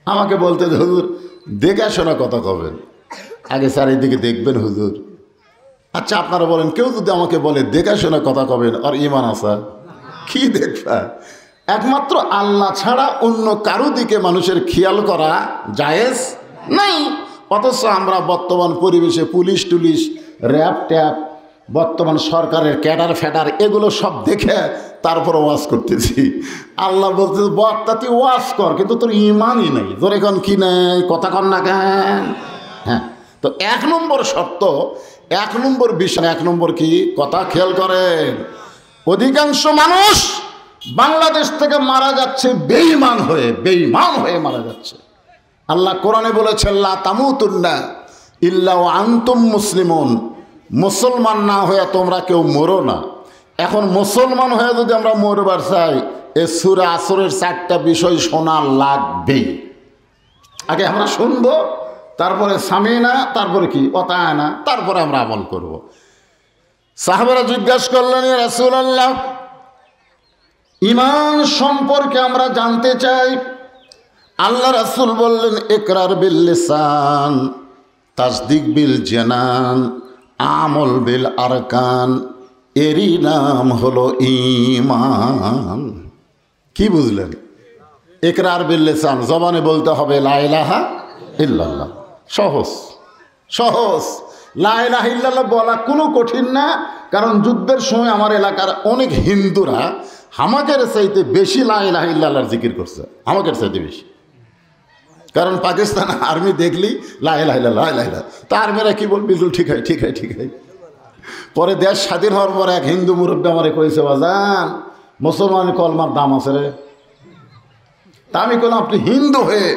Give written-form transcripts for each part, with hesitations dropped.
আমাকে বলতে হুজুর দেখাশোনা কথা কবেন, আগে চারিদিকে দেখবেন হুজুর। আচ্ছা আপনারা বলেন, কেউ যদি আমাকে বলে দেখাশোনা কথা কবেন আর ইমান আসা, কি দেখবা? একমাত্র আল্লাহ ছাড়া অন্য কারো দিকে মানুষের খেয়াল করা জায়েজ নাই। অথচ আমরা বর্তমান পরিবেশে পুলিশ টুলিশ, র্যাব ট্যাব, বর্তমান সরকারের ক্যাডার ফ্যাডার এগুলো সব দেখে তারপর ওয়াজ করতেছি। আল্লাহ বলতে বক্তা তুই ওয়াজ কর, কিন্তু তোর ইমানই নেই। তোর এখন কি নেই, কথা কর না কেন? হ্যাঁ, তো 1 নম্বর শর্ত, 1 নম্বর বিষয়, 1 নম্বর কি কথা খেয়াল করেন। অধিকাংশ মানুষ বাংলাদেশ থেকে মারা যাচ্ছে বেঈমান হয়ে, বেঈমান হয়ে মারা যাচ্ছে। আল্লাহ কোরআনে বলেছেন লা তামুতুন্না ইল্লা ওয়া আনতুম মুসলিমুন, মুসলমান না হয়ে তোমরা কেউ মরো না। এখন মুসলমান হয়ে যদি আমরা মরবার চাই, এ সূরা আসরের 4টা বিষয় শোনা লাগবেই। আগে আমরা শুনবো, তারপরে সামিনা, তারপরে কি অতায়না, তারপরে আমরা আমল করব। সাহাবারা জিজ্ঞাসা করলেন, ইয়া রাসূলুল্লাহ, ঈমান সম্পর্কে আমরা জানতে চাই। আল্লাহ রাসূল বললেন, ইকরার বিল লিসান, তাসদিক বিল জানান, আমল বিল আরকান, এরই নাম হলো ঈমান। কি বুঝলেন? ইকরার বিল লিসান, জবানে বলতে হবে লা ইলাহা ইল্লাল্লাহ। সহজ সহজ, লা ইলাহা ইল্লাল্লাহ বলা কোনো কঠিন না। কারণ যুদ্ধের সময় আমার এলাকার অনেক হিন্দুরা আমাদের চাইতে বেশি লা ইলাহা ইল্লাল্লাহর জিকির করছে, আমাদের চাইতে বেশি। কারণ পাকিস্তান আর্মি দেখলি লা ইলাহা ইল্লাল্লাহ, লা ইলাহা ইল্লাল্লাহ, তা আর্মিরা কি বলবি, ঠিক হয় ঠিক হয় ঠিক হয়। পরে দেশ স্বাধীন হওয়ার পরে এক হিন্দু মুরব্বী আমারে কইছে, বাজান মুসলমান কলমার দাম আছে রে। তা আমি বললাম, আপনি হিন্দু হয়ে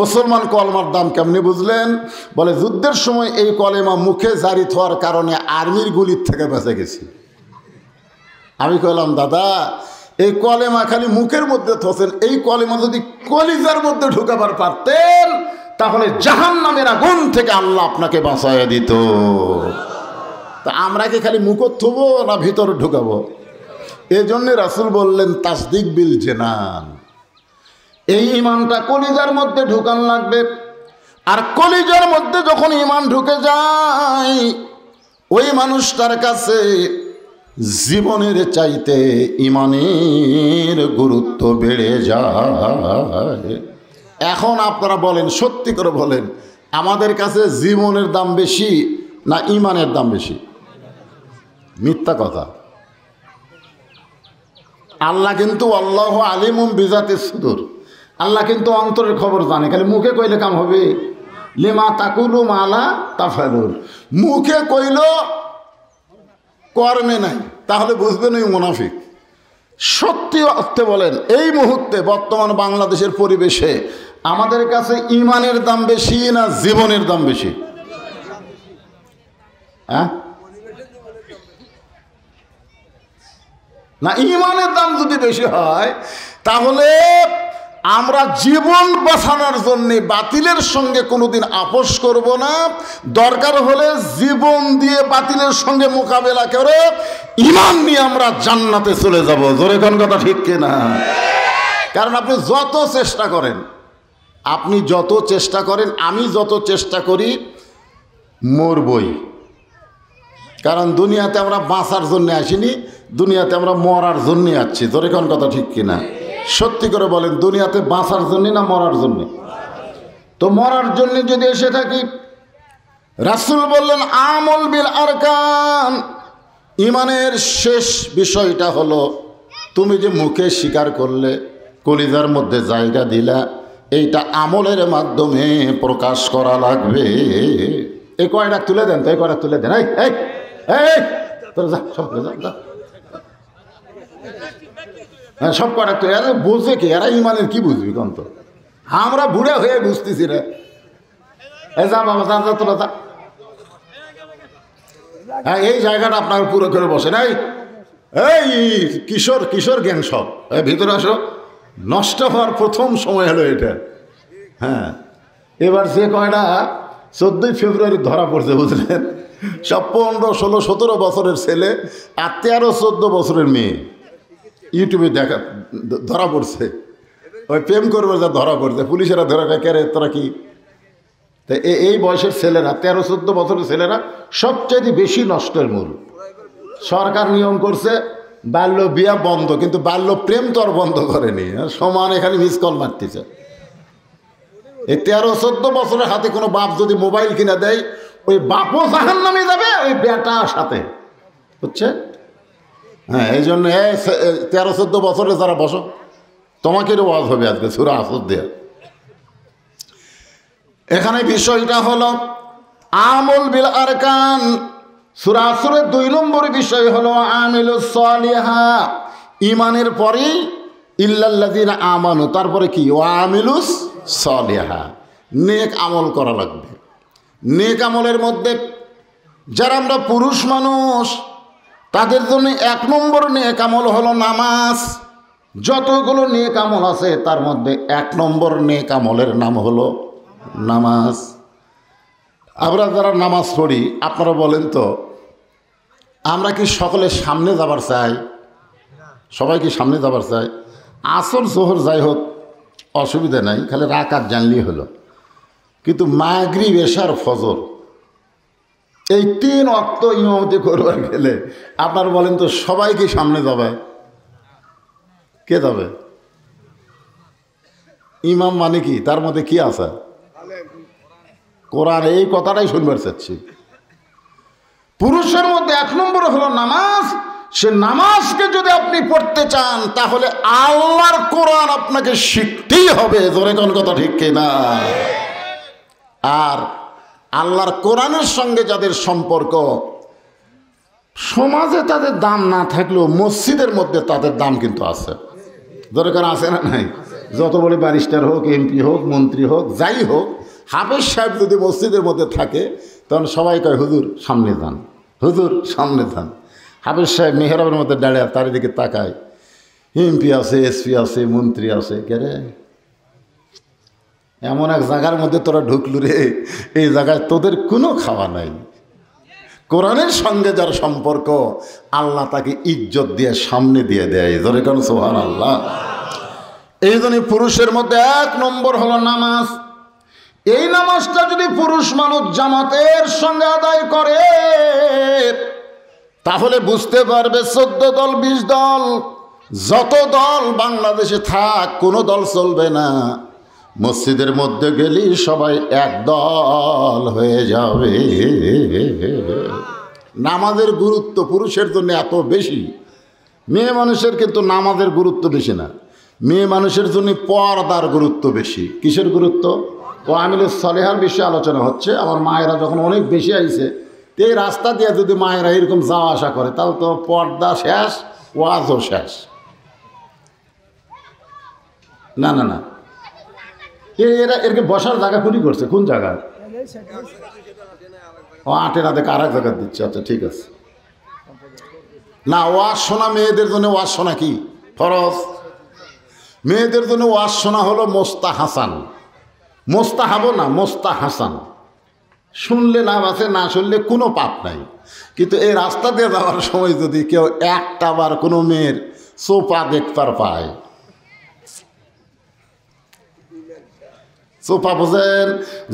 মুসলমান কলমার দাম কেমনি বুঝলেন? বলে, যুদ্ধের সময় এই কলেমা মুখে জারি হওয়ার কারণে আর্মির গুলির থেকে বেঁচে গেছি। আমি কইলাম, দাদা এই কলেমা খালি মুখের মধ্যে থোছেন, এই কলেমা যদি কলিজার মধ্যে ঢুকাবার পারতেন তাহলে জাহান্নামের আগুন থেকে আল্লাহ আপনাকে বাঁচাইয়া দিত। তা আমরা কি খালি মুখত থুবো না ভিতর ঢুকাবো? এই জন্যে রাসূল বললেন তাসদিক বিল জানান, এই ইমানটা কলিজার মধ্যে ঢুকান লাগবে। আর কলিজার মধ্যে যখন ইমান ঢুকে যায়, ওই মানুষটার কাছে জীবনের চাইতে ইমানের গুরুত্ব বেড়ে যায়। এখন আপনারা বলেন, সত্যি করে বলেন, আমাদের কাছে জীবনের দাম বেশি না ইমানের দাম বেশি? মিথ্যা কথা। আল্লাহ কিন্তু আল্লাহু আলিমুম বিজাতিস সুদূর, আল্লাহ কিন্তু অন্তরের খবর জানে। খালি মুখে কইলে কাম হবে? লিমা তাকুলু মালা তাফালুন, মুখে কইল কর্মে নাই, তাহলে বুঝবেন ওই মুনাফিক। সত্যি অর্থে বলেন, এই মুহূর্তে বর্তমান বাংলাদেশের পরিবেশে আমাদের কাছে ইমানের দাম বেশি না জীবনের দাম বেশি? হ্যাঁ না, ইমানের দাম যদি বেশি হয় তাহলে আমরা জীবন বাঁচানোর জন্যে বাতিলের সঙ্গে কোনোদিন আপোষ করব না। দরকার হলে জীবন দিয়ে বাতিলের সঙ্গে মোকাবেলা করে ঈমান নিয়ে আমরা জান্নাতে চলে যাব। জোরে কোন কথা ঠিক কিনা? কারণ আপনি যত চেষ্টা করেন, আপনি যত চেষ্টা করেন, আমি যত চেষ্টা করি, মরবই। কারণ দুনিয়াতে আমরা বাঁচার জন্য আসিনি, দুনিয়াতে আমরা মরার জন্যে আসছি। জোরে কোন কথা ঠিক কিনা? সত্যি করে বলেন, দুনিয়াতে বাঁচার জন্য না মরার জন্য? তো মরার জন্য যদি এসে থাকি, রাসূল বললেন আমল বিল আরকান, ইমানের শেষ বিষয়টা হলো তুমি যে মুখে স্বীকার করলে, কলিজার মধ্যে জায়গা দিলা, এইটা আমলের মাধ্যমে প্রকাশ করা লাগবে। এই কয়টা তুলে দেন তো, এই কয়টা তুলে দেন। এই তোরা যা, সব যা, হ্যাঁ সব কটা তো এরা বুঝে কি? এরা ইমানের কি বুঝবি কন্ত? আমরা বুড়ে হয়ে বুঝতেছি রে। এই যা বাবা, যা যা তোরা যা। হ্যাঁ এই জায়গাটা আপনার পুরো করে বসেন। এই কিশোর কিশোর গ্যাং সব ভিতরে আসো। নষ্ট হওয়ার প্রথম সময় হলো এটা। হ্যাঁ এবার যে কয়টা 14ই ফেব্রুয়ারি ধরা পড়ছে বুঝলেন, সব 15, 16, 17 বছরের ছেলে আর 13, 14 বছরের মেয়ে ইউটিউবে ধরা পড়ছে। ওই প্রেম করবে যা ধরা পড়ছে, পুলিশেরা ধরা খায়, কে রে তোরা কি? তা এই বয়সের ছেলেরা, 13-14 বছরের ছেলেরা সবচেয়ে বেশি নষ্টের মূল। সরকার নিয়ম করছে বাল্য বিয়া বন্ধ, কিন্তু বাল্য প্রেম তো আর বন্ধ করেনি, সমান এখানে মিস কল মারতেছে। এই 13-14 বছরের হাতে কোনো বাপ যদি মোবাইল কিনা দেয়, ওই বাপও জাহান্নামে যাবে ওই বেটার সাথে, বুঝছে? হ্যাঁ, এই জন্য 13-14 বছরে যারা বসো, তোমাকে ওয়াজ হবে আজকে সূরা আসর দিয়ে। এখানে বিষয়টা হলো আমল বিল আরকান। সূরা আসরের 2 নম্বর বিষয় হলো আমিলুস সালিহা। ইমানের পরেই ইল্লাল্লাযিনা আমানু, তারপরে কি? ওয়া আমিলুস সালিহা, নেক আমল করা লাগবে। নেক আমলের মধ্যে যারা আমরা পুরুষ মানুষ, তাদের জন্য 1 নম্বর নেক আমল হলো নামাজ। যতগুলো নেক আমল আছে তার মধ্যে 1 নম্বর নেক আমলের নাম হলো নামাজ। আমরা যারা নামাজ পড়ি, আপনারা বলেন তো, আমরা কি সকলে সামনে যাবার চাই? সবাই কি সামনে যাবার চাই? আসর জোহর যাই হোক অসুবিধা নাই, খালি রাকাত জানলেই হলো। কিন্তু মাগরিব এশার ফজর এই 3 ওয়াক্ত ইমামতি করবার গেলে আপনারা বলেন তো, সবাই কি সামনে যাবে? কে যাবে? ইমাম মানে কি? তার মধ্যে কি আছে? কোরআন। এই কথাটাই শুনবার চাচ্ছি। পুরুষের মধ্যে 1 নম্বর হলো নামাজ। সে নামাজকে যদি আপনি পড়তে চান, তাহলে আল্লাহর কোরআন আপনাকে শিখতেই হবে। জোরে কোন কথা ঠিক কিনা? আর আল্লাহর কোরআনের সঙ্গে যাদের সম্পর্ক, সমাজে তাদের দাম না থাকলেও মসজিদের মধ্যে তাদের দাম কিন্তু আছে। জোরে কোন আছে না নাই? যত বড় ব্যারিস্টার হোক, এমপি হোক, মন্ত্রী হোক, যাই হোক, হাফেজ সাহেব যদি মসজিদের মধ্যে থাকে, তখন সবাই কয় হুজুর সামনে যান, হুজুর সামনে যান। হাফেজ সাহেব মেহরাবের মধ্যে দাঁড়ায় তার দিকে তাকায়, এমপি আছে, এসপি আছে, মন্ত্রী আছে, কে রে এমন এক জায়গার মধ্যে তোরা ঢুকলু রে, এই জায়গায় তোদের কোনো খাওয়া নাই। কোরআনের সঙ্গে যার সম্পর্ক, আল্লাহ তাকে ইজ্জত দিয়ে সামনে দিয়ে দেয়। জোরে কোন সুবহানাল্লাহ। এই জন্য পুরুষের মধ্যে 1 নম্বর হলো নামাজ। এই নামাজটা যদি পুরুষ মানুষ জামাতের সঙ্গে আদায় করে, তাহলে বুঝতে পারবে 14 দল 20 দল যত দল বাংলাদেশে থাক, কোনো দল চলবে না। মসজিদের মধ্যে গেলি সবাই এক দল হয়ে যাবে। নামাজের গুরুত্ব পুরুষের জন্য এত বেশি, মেয়ে মানুষের কিন্তু নামাজের গুরুত্ব বেশি না। মেয়ে মানুষের জন্য পর্দার গুরুত্ব বেশি। কিসের গুরুত্ব? ও আমিলুস সালিহার বিষয়ে আলোচনা হচ্ছে। আমার মায়েরা যখন অনেক বেশি আইছে, এই রাস্তা দিয়ে যদি মায়েরা এরকম যাওয়া আসা করে, তাহলে তো পর্দা শেষ, ওয়াজও শেষ। না না না, এরা এরকে বসার জায়গা খুঁটি করছে। কোন জায়গা? ও আটেরা দেখে আর এক জায়গা দিচ্ছে। আচ্ছা ঠিক আছে। না, ওয়াজ শোনা মেয়েদের জন্য, ওয়াজ শোনা কি ফরজ। মেয়েদের জন্য ওয়াজ শোনা হলো মোস্তাহাসান। মোস্তাহাবও না, মোস্তাহাসান। শুনলে লাভ আছে, না শুনলে কোনো পাপ নাই। কিন্তু এই রাস্তা দিয়ে যাওয়ার সময় যদি কেউ একটা বার কোনো মেয়ের সোফা দেখতে পায়, সোফা বোঝেন,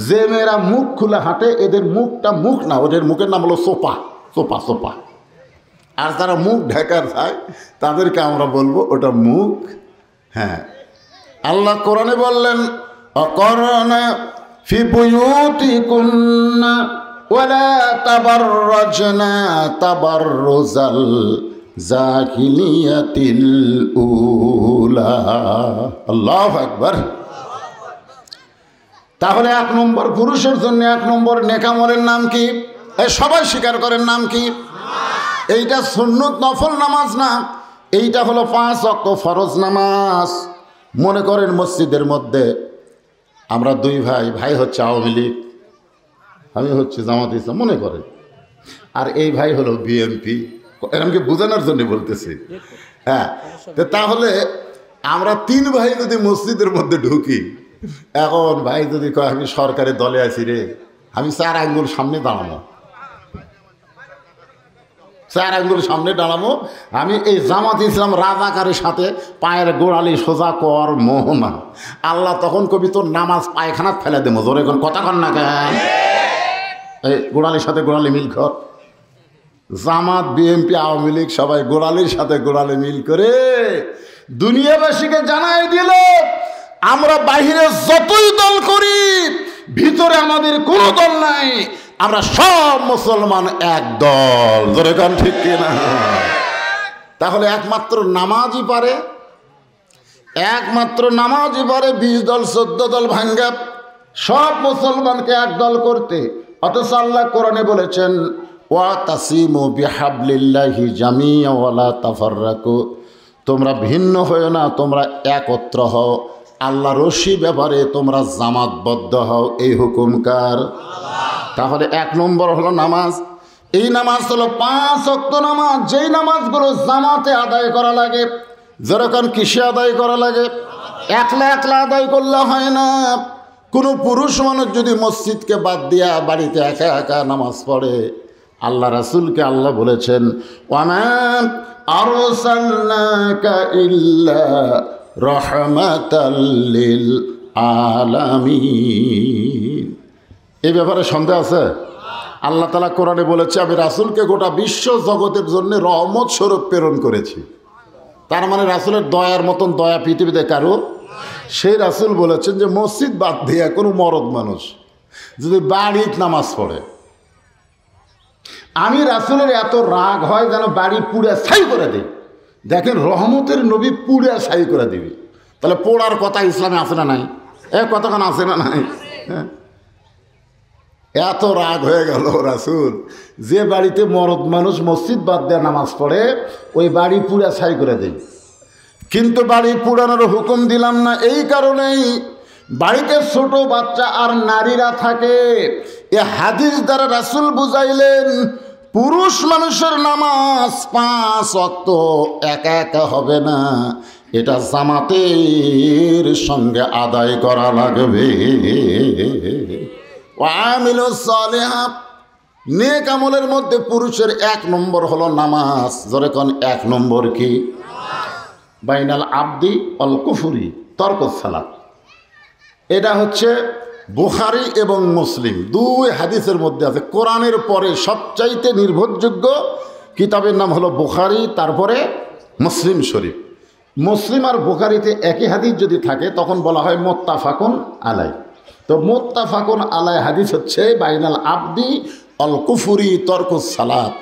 যে মেয়েরা মুখ খুলে হাঁটে, এদের মুখটা মুখ না, ওদের মুখের নাম হলো সোফা, সোফা সোফা। আর যারা মুখ ঢাকার যায় তাদেরকে আমরা বলবো ওটা মুখ। হ্যাঁ, আল্লাহ কোরআনে বললেন, অকরনা ফি বুয়ুতিকুন্না ওয়ালা তাবাররাজনা তাবাররুজাল জাহিলিয়াতিল উলা। আল্লাহু আকবার। তাহলে 1 নম্বর পুরুষের জন্য 1 নম্বর নেকামলের নাম কি? সবাই স্বীকার করেন, নাম কি? এইটা সুন্নত নফল নামাজ না, এইটা হলো 5 ওয়াক্ত ফরজ নামাজ। মনে করেন মসজিদের মধ্যে আমরা 2 ভাই, ভাই হচ্ছে আওয়ামী লীগ, আমি হচ্ছে জামাত ইসলাম মনে করেন, আর এই ভাই হলো বিএনপি। এরকমকে বোঝানোর জন্য বলতেছি। হ্যাঁ, তাহলে আমরা 3 ভাই যদি মসজিদের মধ্যে ঢুকি, এখন ভাই যদি কয় আমি সরকারের দলে আছি রে, আমি 4 আঙ্গুল সামনে দাঁড়ানো, 4 আঙ্গুল সামনে দাঁড়াবো, আমি এই জামাত ইসলাম রাজাকারের সাথে পায়ের গোড়ালি সোজা কর মোহনা। আল্লাহ তখন কবি তোর নামাজ পায়খানাত ফেলে দেবো, জোরে কোন কথা কন না কেন? এই গোড়ালির সাথে গোড়ালি মিল কর। জামাত, বিএনপি, আওয়ামী লীগ সবাই গোড়ালির সাথে গোড়ালি মিল করে দুনিয়াবাসীকে জানাই দিল, আমরা বাহিরে যতই দল করি ভিতরে আমাদের কোনো দল নাই, আমরা সব মুসলমান এক দল। ধরে কান ঠিক কিনা? তাহলে একমাত্র নামাজই পারে, একমাত্র নামাজই পারে 20 দল 14 দল ভাঙ্গা সব মুসলমানকে এক দল করতে। অথচ আল্লাহ কোরআনে বলেছেন ওয়াতাসিমু বিহাবলিল্লাহি জামিআ ওয়ালা তাফাররাকু, তোমরা ভিন্ন হও না, তোমরা একত্র হও, আল্লাহ রশি ব্যাপারে তোমরা জামাতবদ্ধ হও। এই হুকুম কার? তাহলে 1 নম্বর হলো নামাজ। এই নামাজ হলো 5 ওয়াক্ত নামাজ, যেই নামাজগুলো জামাতে আদায় করা লাগে। যেরকম কিসে আদায় করা লাগে? একলা একলা আদায় করলে হয় না। কোনো পুরুষ মানুষ যদি মসজিদকে বাদ দিয়া বাড়িতে একা একা নামাজ পড়ে, আল্লাহ রাসূলকে আল্লাহ বলেছেন ওয়ামা আরসালনাকা ইল্লা রাহমাতাল লিল আলামিন। এই ব্যাপারে সন্দেহ আছে? আল্লাহ তাআলা কোরআনে বলেছে আমি রাসূলকে গোটা বিশ্ব জগতের জন্য রহমত স্বরূপ প্রেরণ করেছি। তার মানে রাসূলের দয়ার মতন দয়া পৃথিবীতে কারো? সেই রাসূল বলেছেন যে মসজিদ বাদ দিয়ে কোনো মরদ মানুষ যদি বাড়িতে নামাজ পড়ে, আমি রাসূলের এত রাগ হয় যেন বাড়ি পুড়ে ছাই করে দিই। দেখেন রহমতের নবী পুড়ে ছাই করে দিবি, তাহলে পোড়ার কথা ইসলামে আছে না নাই? কতক্ষণ আছে না নাই? এত রাগ হয়ে গেল রাসূল, যে বাড়িতে মরদ মানুষ মসজিদ বাদ দিয়ে নামাজ পড়ে ওই বাড়ি পুড়ে ছাই করে দিই। কিন্তু বাড়ি পুড়ানোর হুকুম দিলাম না এই কারণেই, বাড়িতে ছোট বাচ্চা আর নারীরা থাকে। এ হাদিস দ্বারা রাসূল বুঝাইলেন পুরুষ মানুষের নামাজ 5 ওয়াক্ত একা একা হবে না, এটা জামাতের সঙ্গে আদায় করা লাগবে। ওয়ামিলুস সালিহাত, নেক আমলের মধ্যে পুরুষের 1 নম্বর হলো নামাজ। জোরে কোন 1 নম্বর কি? বাইনাল আবদি অল কুফরি তরকুস সালাত। এটা হচ্ছে বুখারী এবং মুসলিম 2 হাদিসের মধ্যে আছে। কোরআনের পরে সবচাইতে নির্ভরযোগ্য কিতাবের নাম হলো বুখারী, তারপরে মুসলিম শরীফ। মুসলিম আর বুখারীতে একই হাদিস যদি থাকে তখন বলা হয় মুত্তাফাকুন আলাই। তো মুত্তাফাকুন আলাই হাদিস হচ্ছে বাইনাল আবদি অল কুফরি তরকুস সালাত।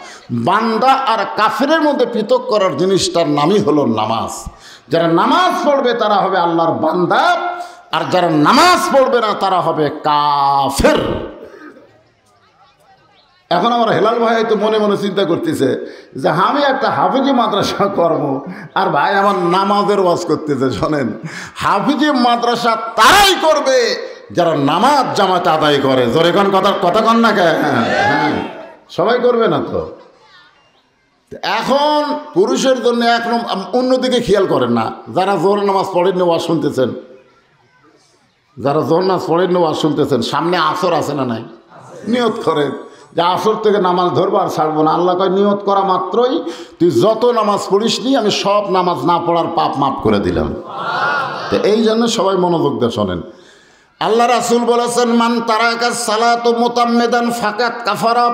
বান্দা আর কাফেরের মধ্যে পৃথক করার জিনিসটার নামই হলো নামাজ। যারা নামাজ পড়বে তারা হবে আল্লাহর বান্দা, আর যারা নামাজ পড়বে না তারা হবে কাফের। এখন আমার হেলাল ভাই তো মনে মনে চিন্তা করতেছে যে আমি একটা হাফিজি মাদ্রাসা করব, আর ভাই আমার নামাজের ওয়াজ করতেছে। শোনেন, হাফিজি মাদ্রাসা তারাই করবে যারা নামাজ জামাতে আদায় করে। জোরে কোন কথা কন না কে? হ্যাঁ, সবাই করবে না তো। এখন পুরুষের জন্য 1 নম্বর, অন্যদিকে খেয়াল করেন না। যারা জোর নামাজ পড়েন ওয়াজ শুনতেছেন, যারা জোর নামাজ পড়েন ওয়াজ শুনতেছেন, সামনে আসর আছে না নাই? নিয়ত করেন যে আসর থেকে নামাজ ধরবো আর ছাড়বো না। আল্লাহ কয় নিয়ত করা মাত্রই তুই যত নামাজ পড়িস নি আমি সব নামাজ না পড়ার পাপ মাফ করে দিলাম। তো এই জন্য সবাই মনোযোগ দিয়ে শোনেন। আল্লাহ রাসূল বলেছেন মান তারাকা সালাতু মুতাম্মিদান ফাকাত কাফারা।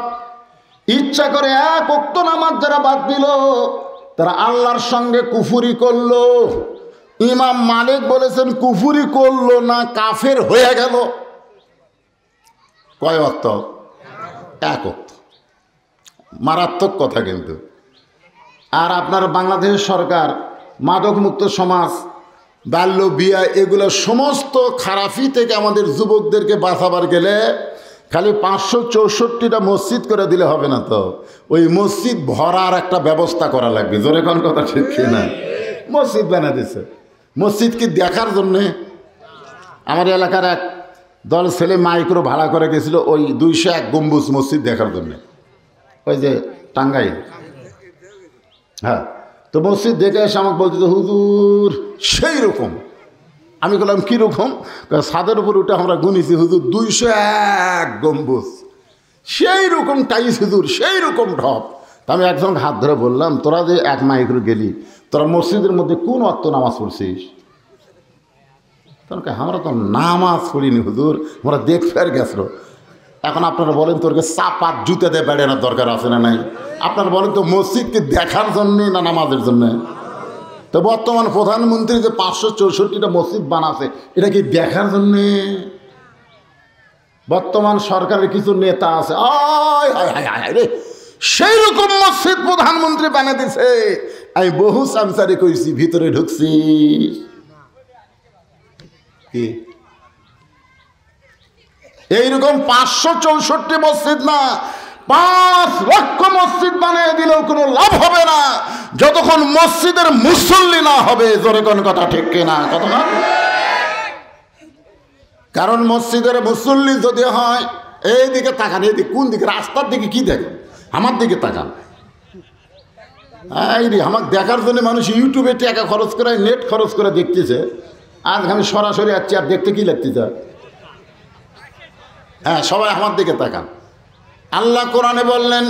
ইচ্ছা করে 1 ওয়াক্ত নামাজ যারা বাদ দিল তারা আল্লাহর সঙ্গে কুফরি করলো। ইমাম মালিক বলেছেন কুফরি করলো না, কাফের হয়ে গেল। কয় ওয়াক্ত? 1 ওয়াক্ত। মারাত্মক কথা কিন্তু। আর আপনার বাংলাদেশ সরকার মাদকমুক্ত সমাজ, বাল্য বিয়া, এগুলো সমস্ত খারাপি থেকে আমাদের যুবকদেরকে বাঁচাবার গেলে খালি 564টা মসজিদ করে দিলে হবে না, তো ওই মসজিদ ভরার একটা ব্যবস্থা করা লাগবে। জোরে কোন কথা ঠিক না? মসজিদ বানা দিছে, মসজিদ কি দেখার জন্যে? আমার এলাকার এক দল ছেলে মাইক্রো ভাড়া করে গেছিল ওই 201 গম্বুজ মসজিদ দেখার জন্যে, ওই যে টাঙ্গাইল। হ্যাঁ, তো মসজিদ দেখে এসে আমাকে বলছে হুজুর সেই রকম। আমি বললাম কীরকম? ছাদের উপর উঠে আমরা গুনেছি হুজুর 201 গম্বুজ, সেই রকম টাইস হুজুর, সেই রকম ঢপ। তা আমি একজনকে হাত ধরে বললাম, তোরা যে এক মাইক্রো গেলি, তোরা মসজিদের মধ্যে কোন ওয়াক্ত নামাজ পড়ছিস? তোরকে আমরা তো নামাজ পড়িনি হুজুর, আমরা দেখতে আর গেছিল। এখন আপনারা বলেন তোরকে চাপাত জুতে দিয়ে বেড়ানোর দরকার আছে না নাই? আপনারা বলেন তো মসজিদকে দেখার জন্যে না নামাজের জন্যে? তো বর্তমান প্রধানমন্ত্রী যে 564টা মসজিদ বানাচ্ছে, এটা কি দেখার জন্যে? বর্তমান সরকারের কিছু নেতা আছে রে সেই রকম মসজিদ প্রধানমন্ত্রী বানিয়ে দিছে, আমি বহু সামসারি কইছি, ভিতরে ঢুকছি কি এইরকম 564 মসজিদ না, 5 লক্ষ মসজিদ বানিয়ে দিলেও কোনো লাভ হবে না যতক্ষণ মসজিদের মুসল্লি না হবে। জোরে কোন কথা ঠিক কিনা? কথা না? কারণ মসজিদের মুসল্লি যদি হয়, এইদিকে তাকান, এইদিকে কোন দিকে? রাস্তার দিকে কি দেখেন? আমার দিকে তাকান। এই রে, আমাকে দেখার জন্য মানুষ ইউটিউবে টাকা খরচ করে, নেট খরচ করে দেখতেছে। আজ আমি সরাসরি আসছি, আর দেখতে কি লাগতেছে? হ্যাঁ, সবাই আমার দিকে তাকান। আল্লাহ কোরআনে বললেন,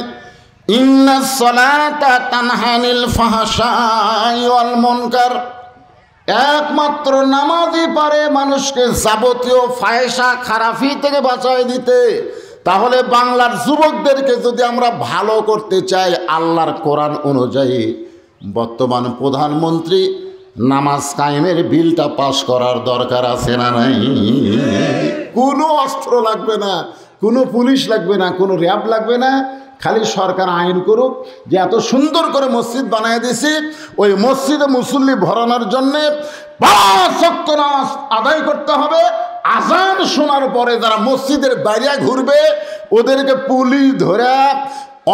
ইন্নাস সালাতা তানহা আনিল ফাহশাই ওয়াল মুনকার, একমাত্র নামাজই পারে মানুষকে যাবতীয় ফায়সা খারাপি থেকে বাঁচায় দিতে। তাহলে বাংলার যুবকদেরকে যদি আমরা ভালো করতে চাই আল্লাহর কোরআন অনুযায়ী, বর্তমান প্রধানমন্ত্রী নামাজ কায়েমের বিলটা পাশ করার দরকার আছে না নাই? কোনো অস্ত্র লাগবে না, কোনো পুলিশ লাগবে না, কোনো র্যাব লাগবে না, খালি সরকার আইন করুক যে এত সুন্দর করে মসজিদ বানিয়ে দিয়েছি, ওই মসজিদে মুসল্লি ভরানোর জন্যে 5 ওয়াক্ত নামাজ আদায় করতে হবে। আজান শোনার পরে যারা মসজিদের বাইরে ঘুরবে ওদেরকে পুলিশ ধরে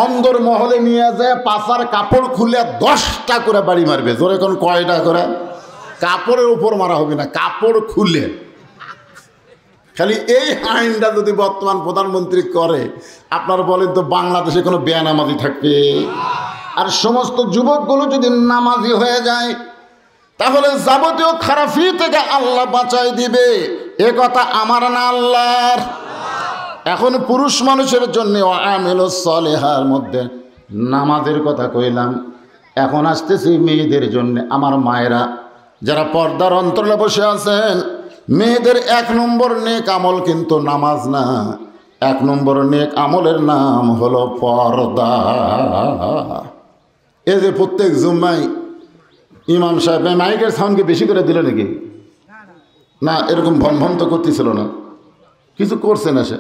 অন্দর মহলে নিয়ে যায়, পাশার কাপড় খুলে 10টা করে বাড়ি মারবে। জোরে কোন কয়টা করে? কাপড়ের উপর মারা হবে না, কাপড় খুলে। খালি এই আইনটা যদি বর্তমান প্রধানমন্ত্রী করে, আপনারা বলেন তো বাংলাদেশে কোনো বেনামাজি থাকবে? আর সমস্ত যুবকগুলো যদি নামাজি হয়ে যায় তাহলে যাবতীয় খারাপি থেকে আল্লাহ বাঁচাই দিবে। এ কথা আমার না আল্লাহর। এখন পুরুষ মানুষের জন্য আমিলুস সালিহার মধ্যে নামাজের কথা কইলাম, এখন আসতেছি মেয়েদের জন্য। আমার মায়েরা যারা পর্দার অন্তরালে বসে আছেন, মেয়েদের 1 নম্বর নেক আমল কিন্তু নামাজ না, 1 নম্বর নেক আমলের নাম হলো পর্দা। এই যে প্রত্যেক জুম্মায় ইমাম সাহেব মাইকের সাউন্ডকে বেশি করে দিল নাকি? না, এরকম ভন তো করতেছিল না, কিছু করছে না সে।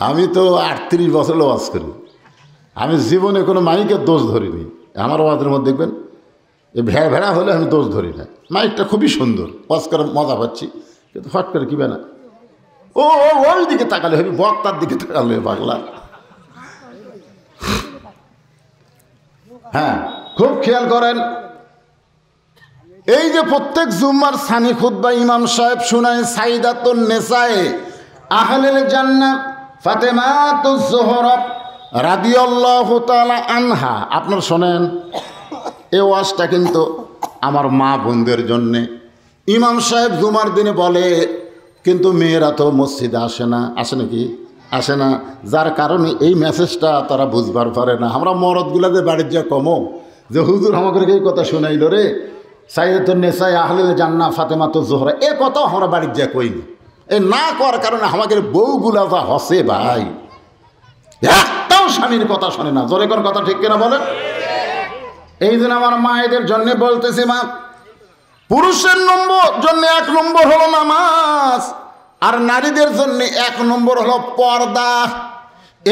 আমি তো 38 বছর ওয়াজ করি, আমি জীবনে কোনো মাইকের দোষ ধরিনি। আমার ওয়াজের মধ্যে দেখবেন এই ভেড়া হলে আমি দোষ ধরি না। মাইকটা খুবই সুন্দর, ওয়াজ করে মজা পাচ্ছি, কিন্তু ফট করে কিবে না, ওই দিকে তাকালে হবে, বক্তার দিকে তাকালে পাগলা। হ্যাঁ, খুব খেয়াল করেন, এই যে প্রত্যেক জুম্মার সানি খুতবা ইমাম সাহেব শুনায় সাইদাতুন নিসায়ে আহলেল জান্নাহ ফাতেমাতুজ জোহরা রাদিয়াল্লাহু তাআলা আনহা। আপনারা শোনেন, এই ওয়াজটা কিন্তু আমার মা বোনদের জন্যে। ইমাম সাহেব জুমার দিনে বলে, কিন্তু মেয়েরা তো মসজিদে আসে না। আসে নাকি? আসে না, যার কারণে এই মেসেজটা তারা বুঝবার পারে না। আমরা মরদগুলা যে বাড়ির যা কমো যে হুজুর আমাকে এই কথা শোনাইল রে, সাইদাতুন নিসায়ে আহলেল জান্নাহ ফাতেমাতুজ জোহরা, এ কথাও আমরা বাড়ির যা কইনি। এই না করার কারণে আমাদের বউগুলা যা হসে ভাই, একটাও স্বামীর কথা শোনে না। জোরে কোন কথা ঠিক কিনা বলেন? এই জন্য আমার মায়েদের জন্য বলতেছি, মা, পুরুষের জন্য 1 নম্বর হলো নামাজ, আর নারীদের জন্য 1 নম্বর হলো পর্দা।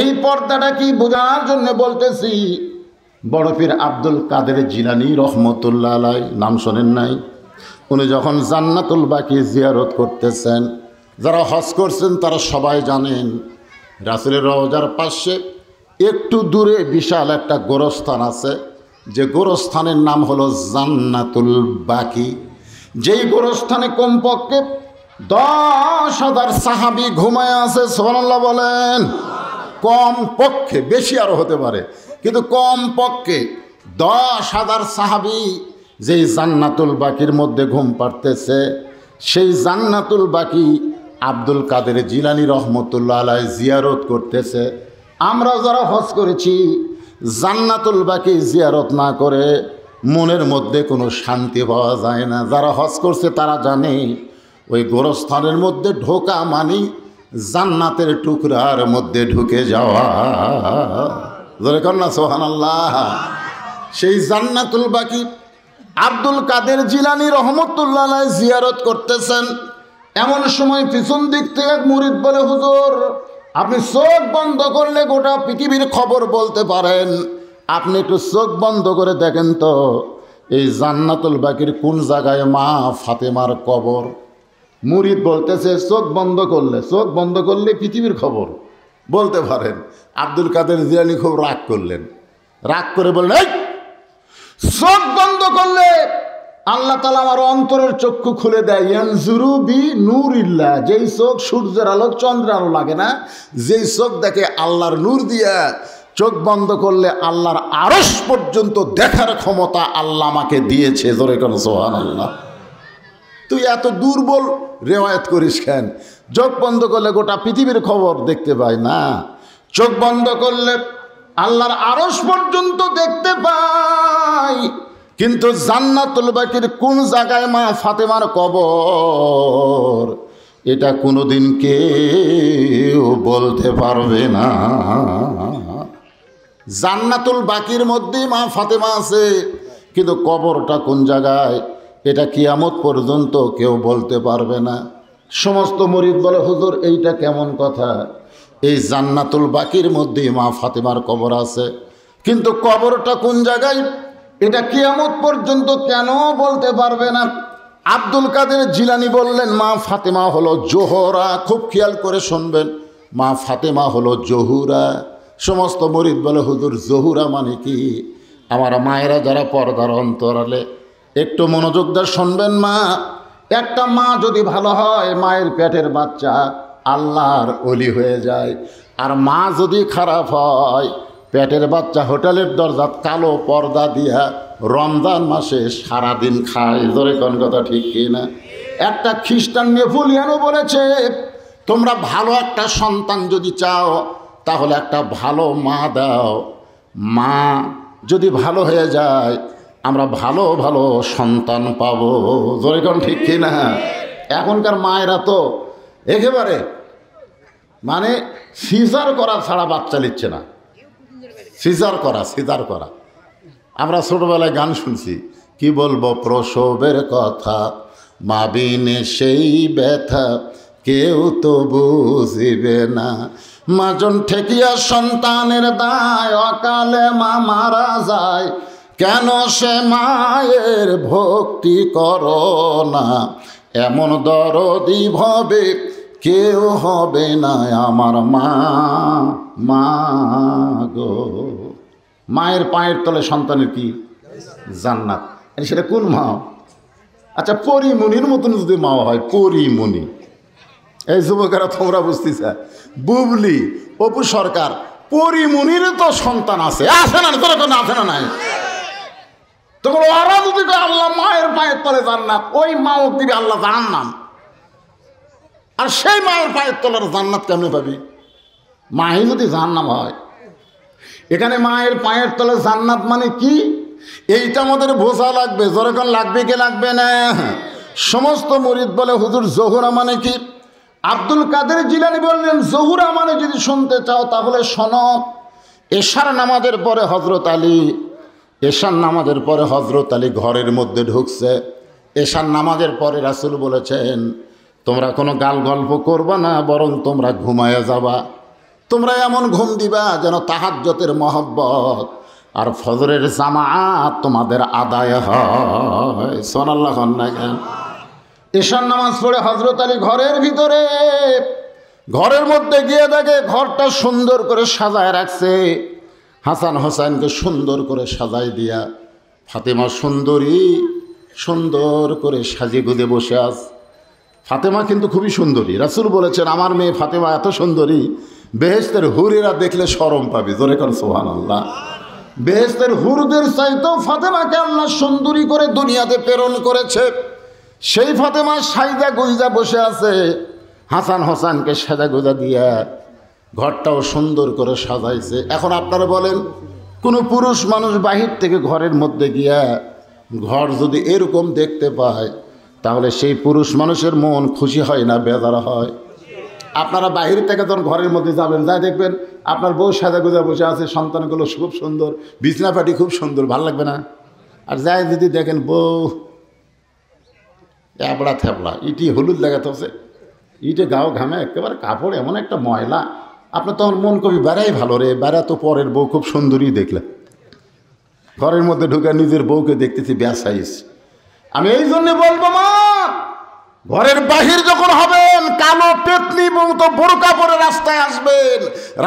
এই পর্দাটা কি বোঝানোর জন্য বলতেছি, বড় পীর আব্দুল কাদের জিলানী রহমতুল্লাহ আলাইহি, নাম শোনেন নাই? উনি যখন জান্নাতুল বাকি জিয়ারত করতেছেন, যারা হজ করছেন তারা সবাই জানেন, রাসূলের রওজার পাশে একটু দূরে বিশাল একটা গোরস্থান আছে, যে গোরস্থানের নাম হলো জান্নাতুল বাকি। যেই গোরস্থানে কমপক্ষে 10,000 সাহাবী ঘুমায় আছে। সুবহানাল্লাহ বলেন। কম পক্ষে, বেশি আরও হতে পারে, কিন্তু কম পক্ষে 10,000 সাহাবী যেই জান্নাতুল বাকির মধ্যে ঘুম পাড়তেছে, সেই জান্নাতুল বাকি আব্দুল কাদের জিলানী রহমতুল্লাহ আলাইহি জিয়ারত করতেছে। আমরা যারা হজ করেছি জান্নাতুল বাকি জিয়ারত না করে মনের মধ্যে কোনো শান্তি পাওয়া যায় না। যারা হজ করছে তারা জানে ওই গোরস্থানের মধ্যে ঢোকা মানে জান্নাতের টুকরার মধ্যে ঢুকে যাওয়া। ধরে কর না সুবহানাল্লাহ। সেই জান্নাতুল বাকি আব্দুল কাদের জিলানী রহমতুল্লাহ আলাইহি জিয়ারত করতেছেন। এমন সময় পিছন দিক থেকে এক মুরিদ বলে, হুজুর আপনি চোখ বন্ধ করলে গোটা পৃথিবীর খবর বলতে পারেন, আপনি একটু চোখ বন্ধ করে দেখেন তো এই জান্নাতুল বাকির কোন জায়গায় মা ফাতেমার কবর। মুরিদ বলতেছে চোখ বন্ধ করলে পৃথিবীর খবর বলতে পারেন। আব্দুল কাদের জিলানী খুব রাগ করলেন, রাগ করে বললেন, এই চোখ বন্ধ করলে আল্লাহ তাআলা আমার অন্তরের চক্ষু খুলে দেয়। ইয়ানজুরু বি নূরিল্লাহ, যেই চোখ সূর্যের আলো চন্দ্রের আলো লাগে না, যেই চোখ দেখে আল্লাহর নূর দিয়া, চোখ বন্ধ করলে আল্লাহর আরশ পর্যন্ত দেখার ক্ষমতা আল্লাহ আমাকে দিয়েছে। জোরে কোন সুবহানাল্লাহ। তুই এত দুর্বল রেওয়ায়াত করিস কেন? চোখ বন্ধ করলে গোটা পৃথিবীর খবর দেখতে পাই না, চোখ বন্ধ করলে আল্লাহর আরশ পর্যন্ত দেখতে পাই, কিন্তু জান্নাতুল বাকির কোন জায়গায় মা ফাতেমার কবর এটা কোনোদিন কেউ বলতে পারবে না। জান্নাতুল বাকির মধ্যেই মা ফাতেমা আছে, কিন্তু কবরটা কোন জায়গায় এটা কিয়ামত পর্যন্ত কেউ বলতে পারবে না। সমস্ত মুরিদ বলে, হুজুর এইটা কেমন কথা? এই জান্নাতুল বাকির মধ্যেই মা ফাতেমার কবর আছে, কিন্তু কবরটা কোন জায়গায় এটা কিয়ামত পর্যন্ত কেন বলতে পারবে না। আব্দুল কাদের জিলানী বললেন, মা ফাতেমা হলো জোহরা। খুব খেয়াল করে শুনবেন, মা ফাতেমা হলো জহুরা। সমস্ত মুরিদ বলে, হুজুর জহুরা মানে কি? আমার মায়েরা যারা পর্দার অন্তরালে একটু মনোযোগ দিয়ে শুনবেন। মা, একটা মা যদি ভালো হয়, মায়ের পেটের বাচ্চা আল্লাহর ওলি হয়ে যায়। আর মা যদি খারাপ হয়, পেটের বাচ্চা হোটেলের দরজা কালো পর্দা দিয়া রমজান মাসে সারাদিন খায়। ধরে কোন কথা ঠিক কি না? একটা খ্রিস্টান নেপোলিয়ানও বলেছে, তোমরা ভালো একটা সন্তান যদি চাও তাহলে একটা ভালো মা দাও। মা যদি ভালো হয়ে যায় আমরা ভালো ভালো সন্তান পাবো। ধরে কোন ঠিক কি না? এখনকার মায়েরা তো একেবারে মানে সিজার করা ছাড়া বাচ্চা নিচ্ছে না। সিজার করা। আমরা ছোটবেলায় গান শুনছি, কি বলবো প্রসবের কথা, মা বিনে সেই ব্যথা কেউ তো বুঝিবে না। মাজন ঠেকিয়া সন্তানের দায়, অকালে মা মারা যায়, কেন সে মায়ের ভক্তি করো না। এমন দরদি ভবে কেউ হবে না আমার মা। মা গো, মায়ের পায়ের তলে সন্তানের কি জান্নাত। সেটা কোন মা? আচ্ছা, পরিমণির মতন যদি মা হয়, পরিমণি। এই যুবকেরা তোমরা বুঝতেছ, বুবলি, অপু সরকার, পরিমণির তো সন্তান আছে না? তোরা তো আছে না নাই? তখন ওরা যদি আল্লাহ মায়ের পায়ের তলে জান্নাত, ওই মাও দিবে আল্লাহ জাহান্নাম। আর সেই মায়ের পায়ের তলার জান্নাত কেমনে পাবি? মাই যদি জাহান্নাম হয়। এখানে মায়ের পায়ের তলে জান্নাত মানে কি, এইটা আমাদের বোঝা লাগবে। যখন লাগবে কি লাগবে না? সমস্ত মুরিদ বলে, হুজুর জহুরা মানে কি? আব্দুল কাদের জিলানী বললেন, জহুরা মানে যদি শুনতে চাও তাহলে শোনো। এশার নামাজের পরে হজরত আলী ঘরের মধ্যে ঢুকছে। এশার নামাজের পরে রাসূল বলেছেন, তোমরা কোনো গাল গল্প করবা না, বরং তোমরা ঘুমায়া যাবা। তোমরা এমন ঘুম দিবা যেন তাহাজ্জুদের মহব্বত আর ফজরের জামাত তোমাদের আদায় হয়। সুবহানাল্লাহ। এশার নামাজ পড়ে হজরত আলী ঘরের মধ্যে গিয়ে দেখে ঘরটা সুন্দর করে সাজায় রাখছে। হাসান হোসেনকে সুন্দর করে সাজাই দিয়া ফাতেমা সুন্দর করে সাজিয়ে গুজে বসে আস। ফাতেমা কিন্তু খুবই সুন্দরী। রাসূল বলেছেন, আমার মেয়ে ফাতেমা এত সুন্দরী, বেহেশতের হুরেরা দেখলে শরম পাবি। জোরে কর সুবহানাল্লাহ। বেহেশতের হুরদের চাইতেও ফাতেমাকে আল্লাহ সুন্দরী করে দুনিয়াতে প্রেরণ করেছে। সেই ফাতেমা সাজদা গুজা বসে আছে। হাসান হোসেনকে সাজা গুজা দিয়া ঘরটাও সুন্দর করে সাজাইছে। এখন আপনারা বলেন, কোনো পুরুষ মানুষ বাহির থেকে ঘরের মধ্যে গিয়া ঘর যদি এরকম দেখতে পায়, তাহলে সেই পুরুষ মানুষের মন খুশি হয় না বেজার হয়? আপনারা বাহির থেকে যখন ঘরের মধ্যে যাবেন, যাই দেখবেন আপনার বউ সাজা গোজা বসে আছে, সন্তানগুলো খুব সুন্দর, বিছনাপাটি খুব সুন্দর, ভালো লাগবে না? আর যাই যদি দেখেন বউ এবড়া থেবড়া, ইটি হলুদ লাগাতে হচ্ছে, ইটে গাও ঘামে একেবারে, কাপড় এমন একটা ময়লা, আপনার তখন মন কবি বেড়াই ভালো রে, বেড়া তো পরের বউ খুব সুন্দরী দেখলে। ঘরের মধ্যে ঢুকে নিজের বউকে দেখতেছি ব্যাসাইজ। আমি এই জন্য বলবো, মা ঘরের বাহির যখন হবেন, কালো পেতনি বউ তো বোরকা পরে রাস্তায় আসবেন,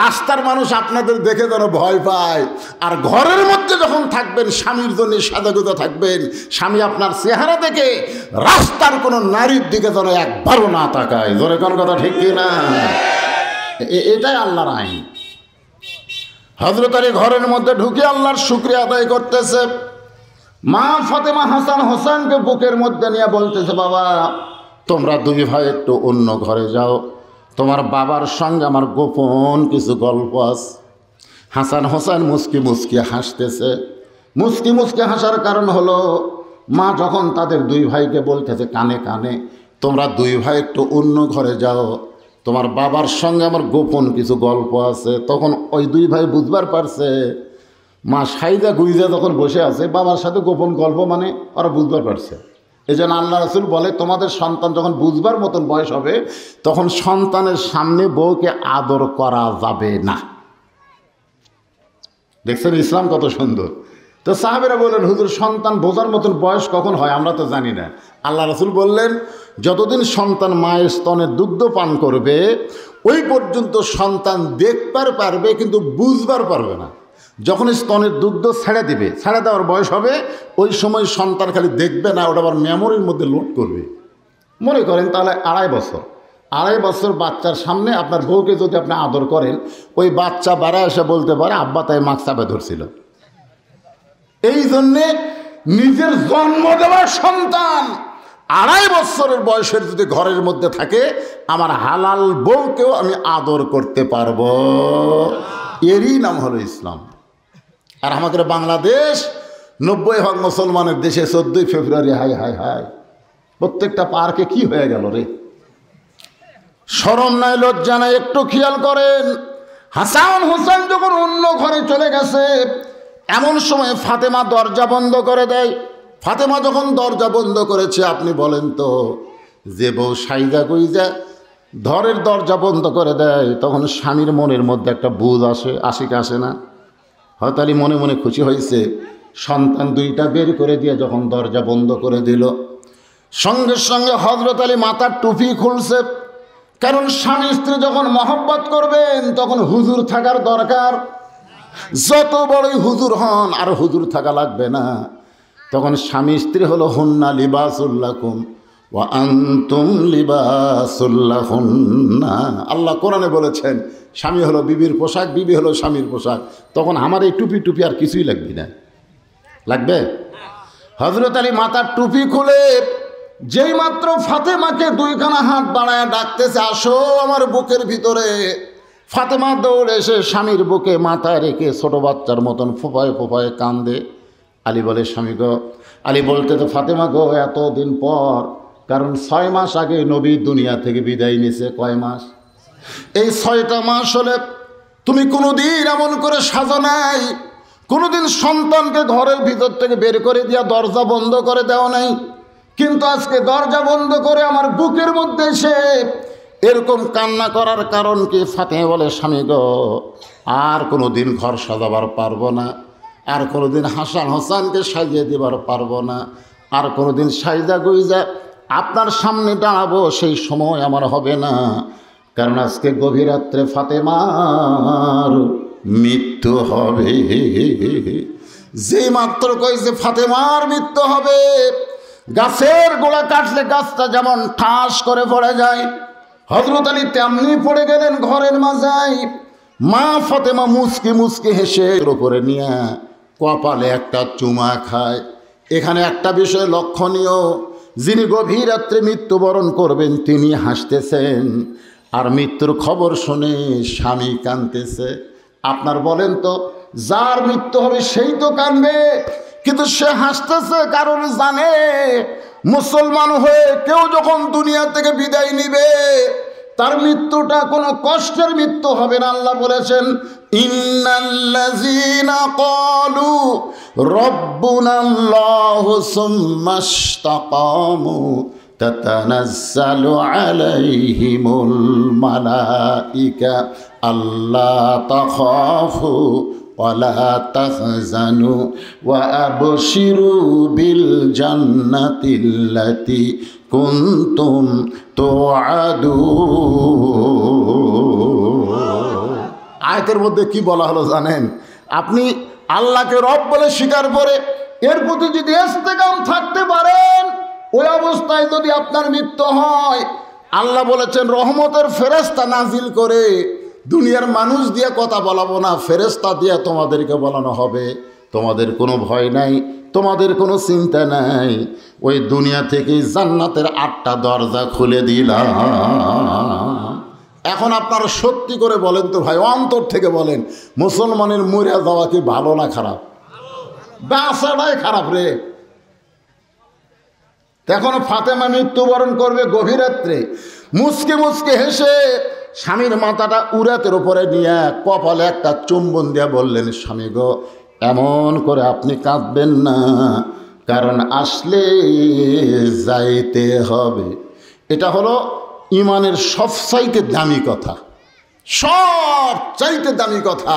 রাস্তার মানুষ আপনাদের দেখে যেন ভয় পায়। আর ঘরের মধ্যে যখন থাকবেন, স্বামীর জন্য সাজাগুজা থাকবেন, স্বামী আপনার চেহারা দেখে রাস্তার কোনো নারীর দিকে যেন একবারও না তাকায়। জোরে কোন কথা ঠিক কি না? এটাই আল্লাহর আইন। হযরত আলী ঘরের মধ্যে ঢুকে আল্লাহর শুকরিয়া আদায় করতেছে। মা ফাতেমা হাসান হোসেনকে বুকের মধ্যে নিয়ে বলতেছে, বাবা তোমরা দুই ভাই একটু অন্য ঘরে যাও, তোমার বাবার সঙ্গে আমার গোপন কিছু গল্প আছে। হাসান হোসেন মুস্কি মুস্কি হাসতেছে। মুস্কি মুস্কি হাসার কারণ হলো, মা যখন তাদের দুই ভাইকে বলতেছে কানে কানে, তোমরা দুই ভাই একটু অন্য ঘরে যাও, তোমার বাবার সঙ্গে আমার গোপন কিছু গল্প আছে, তখন ওই দুই ভাই বুঝবার পারছে মা সাইদা গুইজা যখন বসে আছে, বাবার সাথে গোপন গল্প, মানে ওরা বুঝবার পারছে। এই জন্য আল্লাহ রাসূল বলে, তোমাদের সন্তান যখন বুঝবার মতন বয়স হবে, তখন সন্তানের সামনে বউকে আদর করা যাবে না। দেখছেন ইসলাম কত সুন্দর। তো সাহাবেরা বললেন, হুজুর সন্তান বোঝার মতন বয়স কখন হয় আমরা তো জানি না। আল্লাহ রাসূল বললেন, যতদিন সন্তান মায়ের স্তনের দুগ্ধ পান করবে, ওই পর্যন্ত সন্তান দেখবার পারবে কিন্তু বুঝবার পারবে না। যখন স্তনের দুগ্ধ ছেড়ে দিবে, ছেড়ে দেওয়ার বয়স হবে, ওই সময় সন্তান খালি দেখবে না, ওটা আবার মেমোরির মধ্যে লোড করবে। মনে করেন তাহলে 2.5 বছর বাচ্চার সামনে আপনার বউকে যদি আপনি আদর করেন, ওই বাচ্চা বাড়া এসে বলতে পারে আব্বা তাই মাছ চাপে ধরছিল। এই জন্যে নিজের জন্ম দেওয়ার সন্তান 2.5 বছরের বয়সের যদি ঘরের মধ্যে থাকে, আমার হালাল বউকেও আমি আদর করতে পারবো। এরই নাম হলো ইসলাম। আর আমাদের বাংলাদেশ 90% মুসলমানের দেশে 14ই ফেব্রুয়ারি হাই হাই হাই, প্রত্যেকটা পার্কে কি হয়ে গেল রে, শরম নাই লজ্জা নাই। একটু খেয়াল করেন, হাসান হোসেন যখন অন্য ঘরে চলে গেছে, এমন সময় ফাতেমা দরজা বন্ধ করে দেয়। ফাতেমা যখন দরজা বন্ধ করেছে, আপনি বলেন তো, যে বউ সাইজা গুইজা ঘরের দরজা বন্ধ করে দেয়, তখন স্বামীর মনের মধ্যে একটা বুঝ আসে কি আসে না? হয়তো আলী মনে মনে খুশি হয়েছে। সন্তান দুইটা বের করে দিয়ে যখন দরজা বন্ধ করে দিল, সঙ্গে সঙ্গে হযরত আলী মাথার টুপি খুলছে। কারণ স্বামী স্ত্রী যখন মহব্বত করবেন, তখন হুজুর থাকার দরকার। যত বড়ই হুজুর হন, আর হুজুর থাকা লাগবে না। তখন স্বামী স্ত্রী হলো হুন্না লিবাসুল লাকুম ওয়া আনতুম লিবাসুল লাহুন্না। আল্লাহ কোরআনে বলেছেন, স্বামী হলো বিবির পোশাক, বিবি হলো স্বামীর পোশাক। তখন আমার এই টুপি টুপি আর কিছুই লাগবে না, লাগবে? হযরত আলী মাথার টুপি খুলে যেই মাত্র ফাতেমাকে দুইখানা হাত বাড়ায় ডাকতেছে, আসো আমার বুকের ভিতরে, ফাতেমা দৌড়ে এসে স্বামীর বুকে মাথা রেখে ছোট বাচ্চার মতন ফোঁপায় ফোঁপায় কান্দে। আলী বলে, স্বামী গো। আলী বলতে তো, ফাতেমা গো, এতদিন পর, কারণ 6 মাস আগে নবী দুনিয়া থেকে বিদায় নিছে। কয় মাস? এই 6টা মাস হলে তুমি কোনোদিন এমন করে সাজো নাই, কোনোদিন সন্তানকে ঘরের ভিতর থেকে বের করে দিয়া দরজা বন্ধ করে দেওয়া নাই। কিন্তু আজকে দরজা বন্ধ করে আমার বুকের মধ্যে এসে এরকম কান্না করার কারণ কি? ফাতেমা বলে, স্বামী গো, আর কোনো দিন ঘর সাজাবার পারবো না, আর কোনো দিন হাসান হোসেনকে সাজিয়ে দেবার পারবো না, আর কোনো দিন সাইজা গুইজা আপনার সামনে দাঁড়াবো, সেই সময় আমার হবে না। কারণ আজকে গভীর রাত্রে ফাতেমার মৃত্যু হবে। যেই মাত্র কইছে ফাতেমার মৃত্যু হবে, গাছের গোড়া কাটলে গাছটা যেমন ঠাস করে পড়ে যায়, হযরত আলী তেমনি পড়ে গেলেন ঘরের মাঝায়। মা ফাতেমা মুচকি মুচকি হেসে উপরে নিয়ে কপালে একটা চুমা খায়। এখানে একটা বিষয় লক্ষণীয়, যিনি গভীর রাত্রে মৃত্যুবরণ করবেন তিনি হাসতেছেন, আর মৃত্যুর খবর শুনে স্বামী কাঁদতেছে। আপনার বলেন তো, যার মৃত্যু হবে সেই তো কাঁদবে, কিন্তু সে হাসতেছে কারণ জানে মুসলমান হয়ে কেউ যখন দুনিয়া থেকে বিদায় নিবে তার মৃত্যুটা কোনো কষ্টের মৃত্যু হবে না। আল্লাহ বলেছেন, ইন্নাল্লাযীনা ক্বালু রাব্বুনাল্লাহু সুম্মা ইসতাকামু তাতানাজ্জালু আলাইহিমুল মালাইকা আল্লা তাখাফু ওয়ালা তাহজানু ওয়া আবশিরু বিল জান্নাতিল্লাতী কুনতুম তুআদুন। আয়াতের মধ্যে কি বলা হলো জানেন? আপনি আল্লাহকে রব বলে স্বীকার করে এর প্রতি যদি ইস্তেকাম থাকতে পারেন, ওই অবস্থায় যদি আপনার মৃত্যু হয়, আল্লাহ বলেছেন রহমতের ফেরেশতা নাজিল করে দুনিয়ার মানুষ দিয়ে কথা বলাবো না, ফেরেশতা দিয়ে তোমাদেরকে বলানো হবে। তোমাদের কোনো ভয় নাই, তোমাদের কোনো চিন্তা নাই, ওই দুনিয়া থেকেই জান্নাতের 8টা দরজা খুলে দিলাম। এখন আপনারা সত্যি করে বলেন তো ভাই, অন্তর থেকে বলেন, মুসলমানের মরে যাওয়া কি ভালো না খারাপ? বাঁচাটাই খারাপ রে। এখন ফাতেমা মৃত্যুবরণ করবে গভীর রাত্রে, মুচকে মুচকে হেসে স্বামীর মাথাটা উরাতের উপরে নিয়ে কপালে একটা চুম্বন দিয়ে বললেন, স্বামী গো, এমন করে আপনি কাঁদবেন না, কারণ আসলে যাইতে হবে। এটা হলো ইমানের সবচাইতে দামি কথা, সবচাইতে দামি কথা।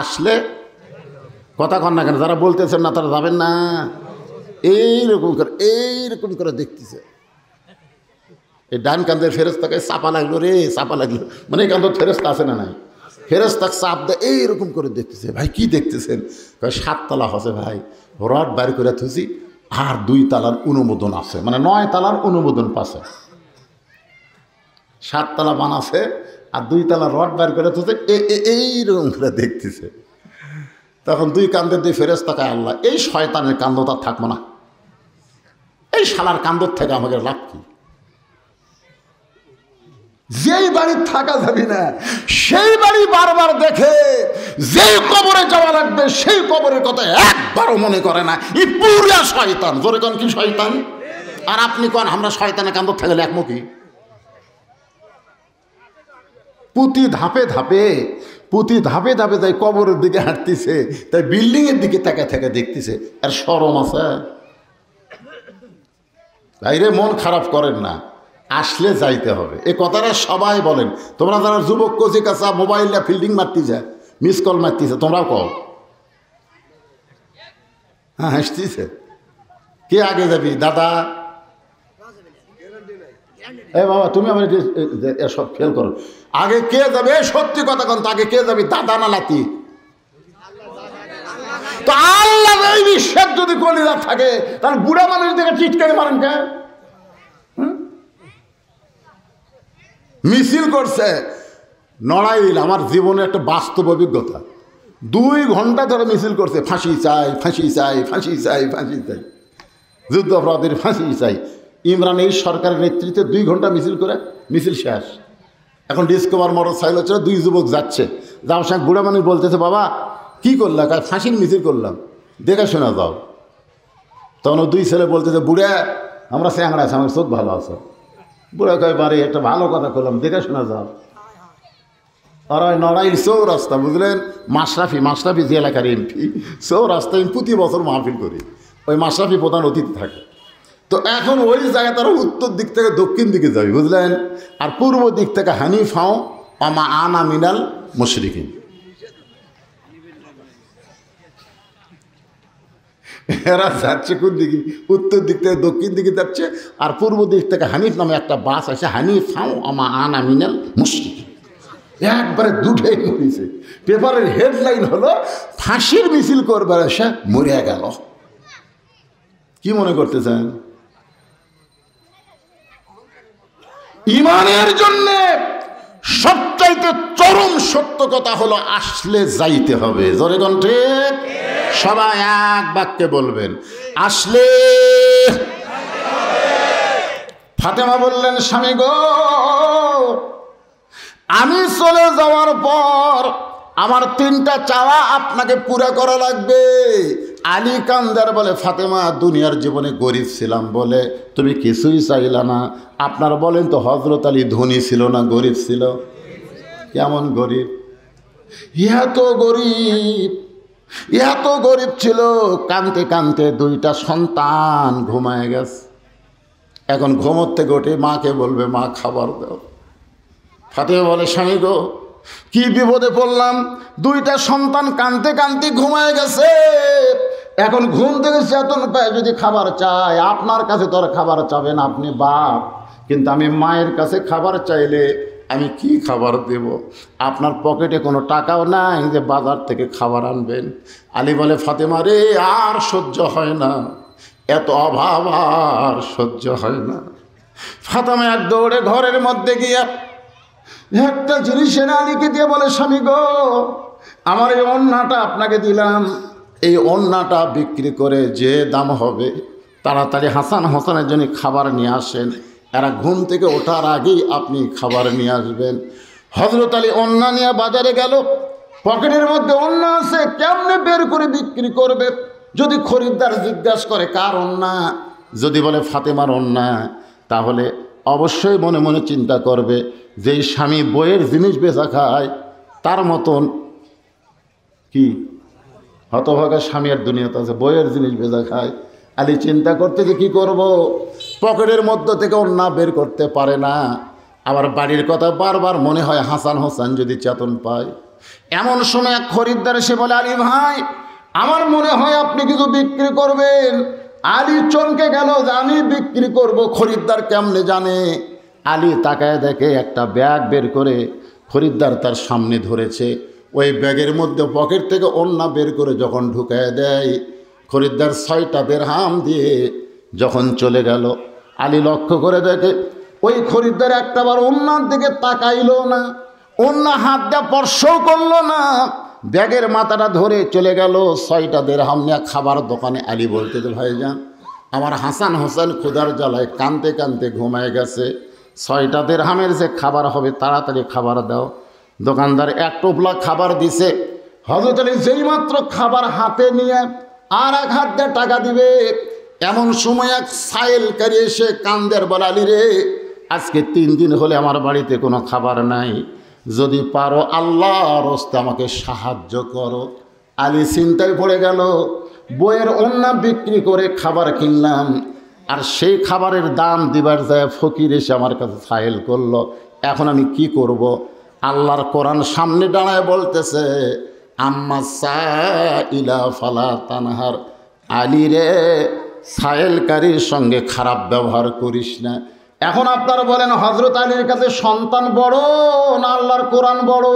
আসলে কথা কন না কেন? যারা বলতেছেন না তারা যাবেন না। এইরকম করে দেখতেছে, এই ডান কান্দের ফেরেশতাকে চাপা লাগলো রে, চাপা লাগলো, মানে এই কান্দ ফেরেশতা আছে না নাই? ফেরেশতাকে চাপ দেয়, এইরকম করে দেখতেছে। ভাই কি দেখতেছেন? 7 তলা হচ্ছে ভাই, রড বাইর করে থুছি, আর 2 তলার অনুমোদন আছে, মানে 9 তলার অনুমোদন পাশে। 7 তলা বানাছে আর 2 তলা রড বাইর করে থুছে, এইরকম করে দেখতেছে। তখন 2 কান্দের 2 ফেরেশতাকে, আল্লাহ এই শয়তানের কান্দ তার থাকবো না, এই শালার কান্দর থেকে আমাকে লাভ কি? যেই বাড়ি থাকা যাবে না সেই বাড়ি বারবার দেখে, যেই কবরে যাওয়া লাগবে সেই কবরের কথা একবারও মনে করে না। এই পুরা শয়তান। জোরে কোন কি শয়তান? আর আপনি কোন আমরা শয়তানের কান্দর থেকে লেখবো কি? প্রতি ধাপে ধাপে তাই কবরের দিকে হাঁটতেছে, তাই বিল্ডিংয়ের দিকে তাকা থেকে দেখতেছে। আর শরম আছে? বাইরে মন খারাপ করেন না, আসলে যাইতে হবে। এই কথাটা সবাই বলেন। তোমরা যারা যুবক কচি কাছা মোবাইলটা ফিল্ডিং মারতেছে, মিস কল মারতেছে, তোমরাও কও। হ্যাঁ হাসতেছে। কে আগে যাবি? দাদা? এ বাবা তুমি আমার সব খেয়াল করো, আগে কে যাবে? সত্যি কথা কন তো, আগে কে যাবি, দাদা না নাতি? তো আল্লাহ এই বিশ্বাস যদি কলিজা থাকে, তাহলে বুড়া মানুষ দেখে চিৎকারে মারেন কে? মিছিল করছে নড়াইল, আমার জীবনে একটা বাস্তব অভিজ্ঞতা। 2 ঘন্টা ধরে মিছিল করছে, ফাঁসি চাই, ফাঁসি চাই, ফাঁসি চাই, ফাঁসি চাই, যুদ্ধ অপরাধীর ফাঁসি চাই। ইমরান এই সরকারের নেতৃত্বে 2 ঘন্টা মিছিল করে মিছিল শেষ। এখন ডিসকভার মোটর সাইকেল ছিল, 2 যুবক যাচ্ছে, যাওয়ার সঙ্গে বুড়া মানুষ বলতেছে, বাবা কি করলাম? ফাঁসির মিছিল করলাম, দেখে শোনা যাও। তখন 2 ছেলে বলতেছে, বুড়া আমরা চ্যাংড়া আছে, আমার চোখ ভালো আছে। বুড়া কয়, বারে একটা ভালো কথা করলাম, দেখে শোনা যাও। আর ওই নড়াইল চৌরাস্তা, বুঝলেন, মাশরাফি যে এলাকার এমপি, চৌরাস্তা আমি প্রতি বছর মাহফিল করি, ওই মাশরাফি প্রধান অতিথি থাকে। তো এখন ওই জায়গায় তারা উত্তর দিক থেকে দক্ষিণ দিকে যাবে, বুঝলেন, আর পূর্ব দিক থেকে হানিফাও আমা আনা মিনাল মুশরিকিন। এরা যাচ্ছে কোন দিকে? উত্তর দিক থেকে দক্ষিণ দিকে যাচ্ছে, আর পূর্ব দিক থেকে হানিফ নামে একটা বাস আছে, হানিফাও আমা আনা মিনাল মুশরিকিন। একবারে দুধে মরিছে। পেপারের হেডলাইন হলো, ফাঁসির মিছিল করবার এসে মরে গেল। কি মনে করতেছেন? ইমানের জন্য সবচাইতে চরম সত্য কথা হলো আসলে যাইতে হবে। জোরে কোন ঠিক? সবাই এক বাক্যে বলবেন, আসলে। ফাতেমা বললেন, স্বামী গো, আমি চলে যাওয়ার পর আমার 3টা চাওয়া আপনাকে পুরা করা লাগবে। আলী কান্দার বলে, ফাতেমা দুনিয়ার জীবনে গরিব ছিলাম বলে তুমি কিছুই চাইলা না। আপনার বলেন তো হযরত আলী ধনী ছিল না গরিব ছিল? কেমন গরিব? এত গরিব, এত গরিব ছিল, কানতে কানতে 2টা সন্তান ঘুমায় গেছে। এখন ঘুমোর থেকে উঠে মাকে বলবে, মা খাবার দাও। ফাতেমা বলে, স্বামী গো কি বিপদে পড়লাম, 2টা সন্তান কানতে কানতে ঘুমায় গেছে, এখন ঘুম থেকে চেতন পায় যদি খাবার চায়, আপনার কাছে তো আর খাবার চাবেন, আপনি বাপ, কিন্তু আমি মায়ের কাছে খাবার চাইলে আমি কি খাবার দেব? আপনার পকেটে কোনো টাকাও নাই যে বাজার থেকে খাবার আনবেন। আলী বলে, ফাতেমা রে আর সহ্য হয় না, এত অভাব আর সহ্য হয় না। ফাতেমা এক দৌড়ে ঘরের মধ্যে গিয়া একটা জিনিস এনে আলীকে দিয়ে বলে, স্বামী গো আমার এই ওড়নাটা আপনাকে দিলাম, এই ওড়নাটা বিক্রি করে যে দাম হবে তাড়াতাড়ি হাসান হোসেনের জন্য খাবার নিয়ে আসেন, এরা ঘুম থেকে ওঠার আগেই আপনি খাবার নিয়ে আসবেন। হযরত আলী ওড়না নিয়ে বাজারে গেল, পকেটের মধ্যে ওড়না আছে, কেমনে বের করে বিক্রি করবে? যদি খরিদ্দার জিজ্ঞাসা করে কার ওড়না, যদি বলে ফাতেমার ওড়না, তাহলে অবশ্যই মনে মনে চিন্তা করবে যেই স্বামী বইয়ের জিনিস বেচা খায় তার মতন কি হতভাগা স্বামী আর দুনিয়াতে আছে, বইয়ের জিনিস বেচা খায়। আলী চিন্তা করতে যে কী করব, পকেটের মধ্য থেকে ওড়না বের করতে পারে না। আবার বাড়ির কথা বারবার মনে হয়, হাসান হোসেন যদি চেতন পায়। এমন সময় এক খরিদ্দার এসে বলে, আলী ভাই আমার মনে হয় আপনি কিছু বিক্রি করবেন। আলী চমকে গেল যে আমি বিক্রি করব, খরিদ্দার কেমনে জানে? আলী তাকায় দেখে একটা ব্যাগ বের করে খরিদ্দার তার সামনে ধরেছে, ওই ব্যাগের মধ্যে পকেট থেকে ওড়না বের করে যখন ঢুকায় দেয়, খরিদ্দার 6টা দিরহাম দিয়ে যখন চলে গেল, আলী লক্ষ্য করে দেখে ওই খরিদ্দার একটাবার ওড়নার দিকে তাকাইলো না, ওড়না হাত দিয়ে স্পর্শও করলো না, ব্যাগের মাথাটা ধরে চলে গেল 6টা দিরহাম নিয়ে খাবার দোকানে। আলী বলতে যে ভাইজান আমার হাসান হোসেন ক্ষুধার জ্বালায় কানতে কানতে ঘুমায় গেছে, 6টা দিরহামের যে খাবার হবে তাড়াতাড়ি খাবার দাও। দোকানদার 1 টোপলা খাবার দিছে। হযরত আলী যেই মাত্র খাবার হাতে নিয়ে আর এক হাত দিয়ে টাকা দিবে, এমন সময় এক সাইলকারী এসে কান্দের বলে, আলী রে আজকে 3 দিন হলে আমার বাড়িতে কোনো খাবার নাই, যদি পারো আল্লাহর রাস্তায় আমাকে সাহায্য করো। আলী চিন্তায় পড়ে গেল, বইয়ের ওড়না বিক্রি করে খাবার কিনলাম, আর সেই খাবারের দাম দিবার যায় ফকির এসে আমার কাছে সাইল করলো, এখন আমি কি করব? আল্লাহর কোরআন সামনে দাঁড়ায় বলতেছে, আম্মা সাইলা ফালা তানহার, আলী রে সাইলকারীর সঙ্গে খারাপ ব্যবহার করিস না। এখন আপনারা বলেন হযরত আলীর কাছে সন্তান বড় না আল্লাহর কোরআন বড়?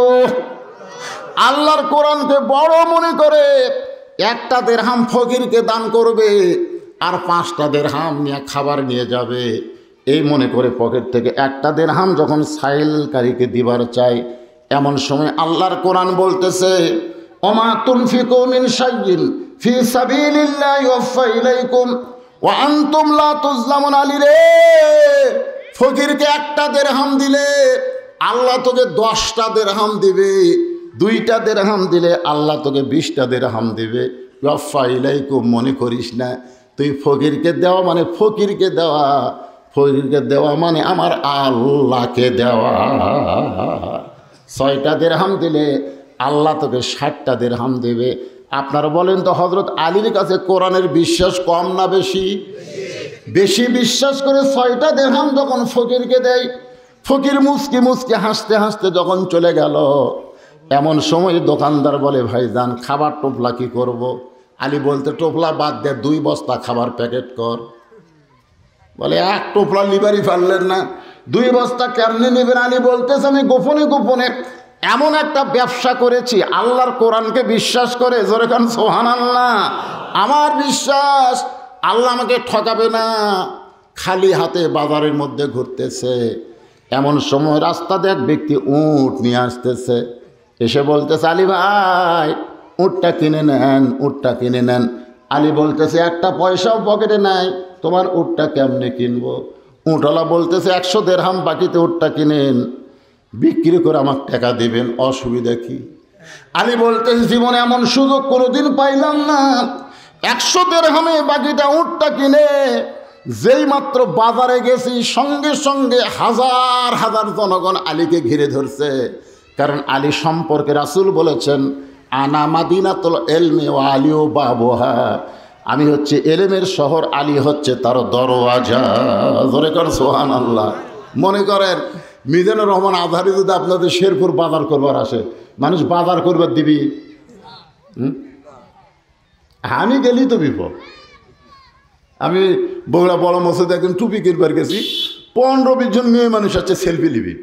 আল্লাহর কোরআনকে বড় মনে করে 1টা দিরহাম ফকিরকে দান করবে আর 5টা দিরহাম নিয়ে খাবার নিয়ে যাবে, এই মনে করে পকেট থেকে 1টা দিরহাম যখন সাইলকারীকে দিবার চাই, এমন সময় আল্লাহর কোরআন বলতেছে, ওমা তুনফিকু মিন শাইইন ফি সাবিলিল্লাহি ইউফা ইলাইকুম ওয়া আনতুম লা তুজলামুন। আলী রে ফকিরকে 1টা দিরহাম দিলে আল্লাহ তোকে 10টা দিরহাম দিবে, 2টা দিরহাম দিলে আল্লাহ তোকে 20টা দিরহাম দিবে। ইউফা ইলাইকুম মনে করিস না তুই ফকিরকে দেওয়া মানে ফকিরকে দেওয়া, ফকিরকে দেওয়া মানে আমার আল্লাহকে দেওয়া। 6টা দিরহাম দিলে আল্লাহ তোকে 60টা দিরহাম দেবে। আপনারা বলেন তো হযরত আলীর কাছে কোরআনের বিশ্বাস কম না বেশি? বেশি বিশ্বাস করে 6টা দিরহাম যখন ফকিরকে দেয়, ফকির মুচকি মুচকি হাসতে হাসতে যখন চলে গেল, এমন সময় দোকানদার বলে, ভাইজান খাবার টোপলা কি করব? আলী বলতে, টোপলা বাদ দে, 2 বস্তা খাবার প্যাকেট কর। বলে 1 টোপলা লিবারই পারলেন না, 2 বস্তা কেমনি নেবেন? আলী বলতেছে, আমি গোপনে গোপনে এমন একটা ব্যবসা করেছি, আল্লাহর কোরআনকে বিশ্বাস করে, জোরে কান সুবহানাল্লাহ। আমার বিশ্বাস আল্লাহ আমাকে ঠকাবে না। খালি হাতে বাজারের মধ্যে ঘুরতেছে, এমন সময় রাস্তাতে এক ব্যক্তি উট নিয়ে আসতেছে, এসে বলতেছে, আলী ভাই উটটা কিনে নেন, উটটা কিনে নেন। আলী বলতেছে, 1টা পয়সাও পকেটে নাই, তোমার উটটা কেমনে কিনবো? উটওয়ালা বলতেছে, 100 দিরহাম বাকিতে উটটা কিনেন। বিক্রি করে আমার টাকা দেবেন, অসুবিধা কি? আলী বলতে জীবনে এমন সুযোগ কোনোদিন পাইলাম না। 100 দিরহামে বাকিটা উটটা কিনে যেই মাত্র বাজারে গেছি সঙ্গে সঙ্গে হাজার হাজার জনগণ আলীকে ঘিরে ধরছে। কারণ আলী সম্পর্কে রাসূল বলেছেন, আনা মাদিনাতুল ইলমি ওয়া আলিউ বাবুহা, আমি হচ্ছে এলেমের শহর, আলী হচ্ছে তার দরওয়াজা। জোরে কর সুবহানাল্লাহ। মনে করেন মিজানুর রহমান আজহারি যদি আপনাদের শেরপুর বাজার করবার আসে, মানুষ বাজার করবার দিবি? আমি গেলি তো বিপদ। আমি বগুড়া বড় মসজিদে একদিন টুপি কিনবার গেছি, 15-20 জন মেয়ে মানুষ আছে সেলফি নিবি।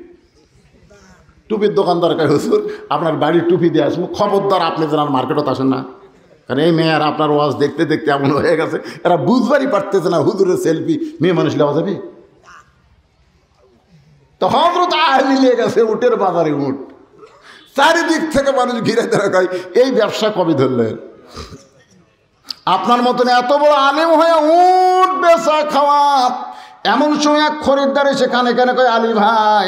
টুপির দোকানদার কাছে, হুজুর আপনার বাড়ির টুপি দিয়ে আসবো। খবরদার আপনি যেন মার্কেটত আসেন না, কারণ এই মেয়েরা আপনার ওয়াজ দেখতে দেখতে এমন হয়ে গেছে, এরা বুঝবারই পারতেছে না হুজুরের সেলফি মেয়ে মানুষ নেওয়া যাবে। তো হযরত আলী নিয়ে গেছে উটের বাজারে উট, চারিদিক থেকে মানুষ ঘিরে ধরে কয় এই ব্যবসা কবে ধরলেন? আপনার মতন এত বড় আলেম হয়ে উট বেচা খাওয়া। এমন সময় এক খরিদ্দার এসে কানে কানে কয়, আলী ভাই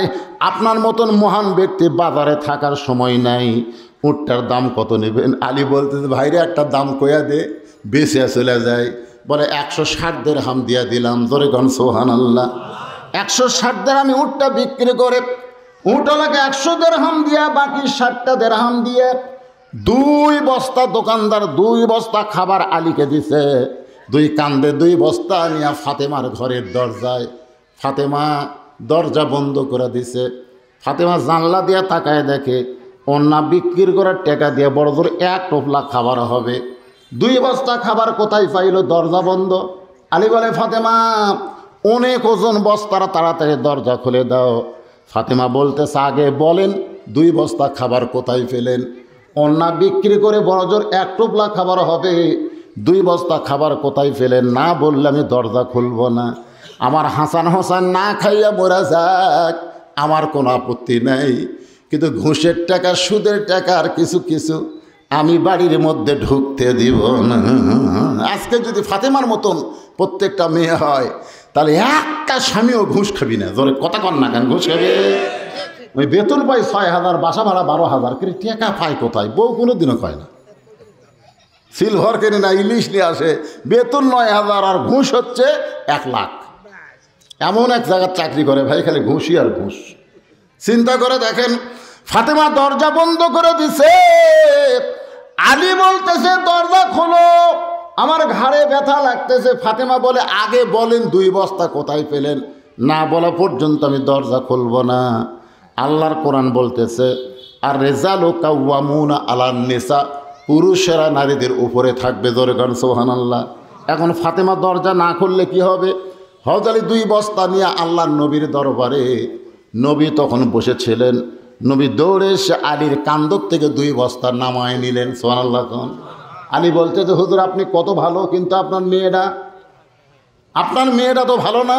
আপনার মতন মহান ব্যক্তি বাজারে থাকার সময় নাই, উটটার দাম কত নেবেন? আলী বলতেছে, ভাইরে একটা দাম কইয়া দে, বেচে চলে যায়। বলে 160 দিরহাম দিয়া দিলাম। জোরে গন সুবহানাল্লাহ। 160 দিরহামে উটটা বিক্রি করে উটওয়ালাকে 100 দিরহাম দিয়া বাকি 60টা দিরহাম দিয়ে 2 বস্তা দোকানদার 2 বস্তা খাবার আলীকে দিছে। 2 কান্দে 2 বস্তা নিয়ে ফাতেমার ঘরের দরজায়, ফাতেমা দরজা বন্ধ করে দিছে। ফাতেমা জানলা দিয়ে তাকায় দেখে অন্য বিক্রি করার টাকা দিয়ে বড় জোর 1 টোপলা খাবার হবে। 2 বস্তা খাবার কোথায় পাইল? দরজা বন্ধ। আলী বলে, ফাতেমা অনেক ওজন বস্তারা, তাড়াতাড়ি দরজা খুলে দাও। ফাতেমা বলতেছে, আগে বলেন 2 বস্তা খাবার কোথায় ফেলেন? অন্য বিক্রি করে বড় জোর 1 টোপলা খাবার হবে, 2 বস্তা খাবার কোথায় ফেলেন? না বললে আমি দরজা খুলব না। আমার হাসান হোসেন না খাইয়া মরা যাক, আমার কোনো আপত্তি নাই, কিন্তু ঘুষের টাকা সুদের টাকা আর কিছু কিছু আমি বাড়ির মধ্যে ঢুকতে দিব না। আজকে যদি ফাতেমার মতন প্রত্যেকটা মেয়ে হয়, তাহলে একটা স্বামীও ঘুষ খাবি না। জোরে কথা কন না কেন? ঘুষ খাবে? ওই বেতন পাই 6,000, বাসা ভাড়া 12,000, কিন্তু টাকা পায় কোথায়? বউ কোনো দিনও পায় না। সিলভার কেনে না, ইলিশ নিয়ে আসে, বেতন 9,000 আর ঘুষ হচ্ছে 1 লাখ। এমন এক জায়গার চাকরি করে ভাই, খালি ঘুষই আর ঘুষ। চিন্তা করে দেখেন, ফাতেমা দরজা বন্ধ করে দিছে। আলী বলতেছে, দরজা খোলো, আমার ঘাড়ে ব্যথা লাগতেছে। ফাতেমা বলে, আগে বলেন 2 বস্তা কোথায় পেলেন? না বলা পর্যন্ত আমি দরজা খুলব না। আল্লাহর কোরআন বলতেছে, আর রিজালু কাওয়ামুনা আলান নিসা, পুরুষেরা নারীদের উপরে থাকবে। জোরে গান সুবহানাল্লাহ। এখন ফাতেমা দরজা না খুললে কি হবে? হযরত আলী 2 বস্তা নিয়ে আল্লাহর নবীর দরবারে, নবী তখন বসেছিলেন, নবী দৌড়ে এসে আলীর কান্দর থেকে 2 বস্তা নামায় নিলেন। সুবহানাল্লাহ। আলী বলতে যে, হুজুর আপনি কত ভালো, কিন্তু আপনার মেয়েটা তো ভালো না।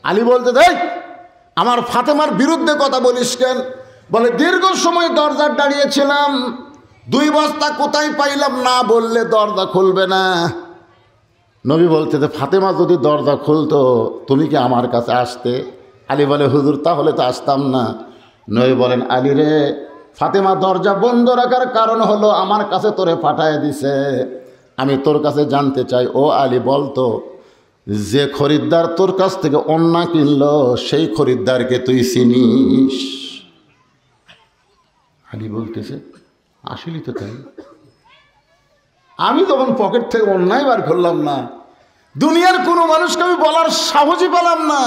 আলী বলতে, দেখ আমার ফাতেমার বিরুদ্ধে কথা বলিস কেন? বলে, দীর্ঘ সময় দরজার দাঁড়িয়েছিলাম, 2 বস্তা কোথায় পাইলাম, না বললে দরজা খুলবে না। নবী বলতে যে, ফাতেমা যদি দরজা খুলতো তুমি কি আমার কাছে আসতে? আলী বলে, হুজুর তাহলে তো আসতাম না। নবী বলেন, আলী রে, ফাতেমা দরজা বন্ধ রাখার কারণ হলো আমার কাছে তোরে পাঠায় দিছে। আমি তোর কাছে জানতে চাই, ও আলী বলতো, যে খরিদ্দার তোর কাছ থেকে অন্য কিনলো সেই খরিদ্দারকে তুই চিনিস? আলী বলতেছে, আসলেই তো তাই। আমি তখন পকেট থেকে অন্যায় বার করলাম না, দুনিয়ার কোনো মানুষকে আমি বলার সাহসই পেলাম না।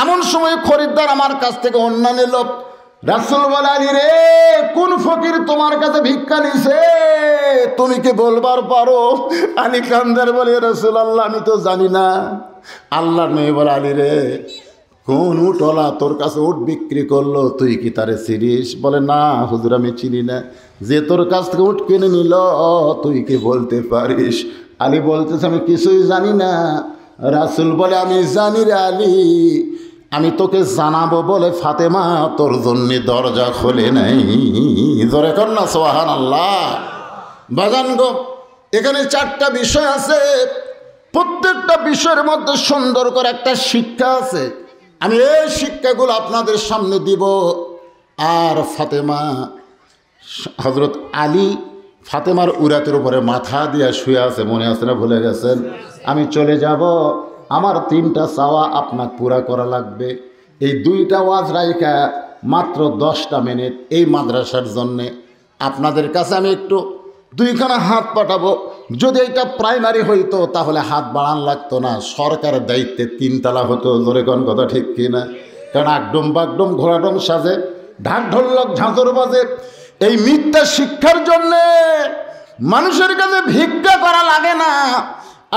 এমন সময় খরিদ্দার আমার কাছ থেকে অন্য নিল। রাসূল বলে, আলী রে, কোন ফকির তোমার কাছে ভিক্ষা নিছে তুমি কি বলবার পারো? আলী কান্দার বলে, রাসূলুল্লাহ আমি তো জানি না। আল্লাহর নবী বলে, আলী রে, কোন উটওয়ালা তোর কাছে উট বিক্রি করলো তুই কি তারে চিনিস? বলে, না হুজুর আমি চিনি না। যে তোর কাছ থেকে উট কিনে নিল তুই কি বলতে পারিস? আলী বলতেছে, আমি কিছুই জানি না। রাসূল বলে, আমি জানি রে আলী, আমি তোকে জানাবো বলে ফাতেমা তোর জন্য দরজা খোলে নাই। ধরে কর না সুবহানাল্লাহ। বাজান গো, এখানে 4টা বিষয় আছে, প্রত্যেকটা বিষয়ের মধ্যে সুন্দর করে একটা শিক্ষা আছে। আমি এই শিক্ষাগুলো আপনাদের সামনে দিব। আর ফাতেমা, হজরত আলী ফাতেমার উরাতের উপরে মাথা দিয়া শুয়ে আছে, মনে আছে না? ভুলে গেছেন? আমি চলে যাব, আমার 3টা চাওয়া আপনাকে পুরা করা লাগবে। এই 2টা ওয়াজ রাইখা মাত্র 10টা মিনিট এই মাদ্রাসার জন্যে আপনাদের কাছে আমি একটু 2খানা হাত পাঠাবো। যদি এটা প্রাইমারি হইতো তাহলে হাত বাড়ান লাগতো না, সরকারের দায়িত্বে 3 তালা হতো। জোরে কোন কথা ঠিক কিনা? কারণ আকডম বাগডম ঘোড়াডম সাজে, ঢাক ঢোলক ঝাঁঝর বাজে। এই মিথ্যা শিক্ষার জন্যে মানুষের কাছে ভিক্ষা করা লাগে না।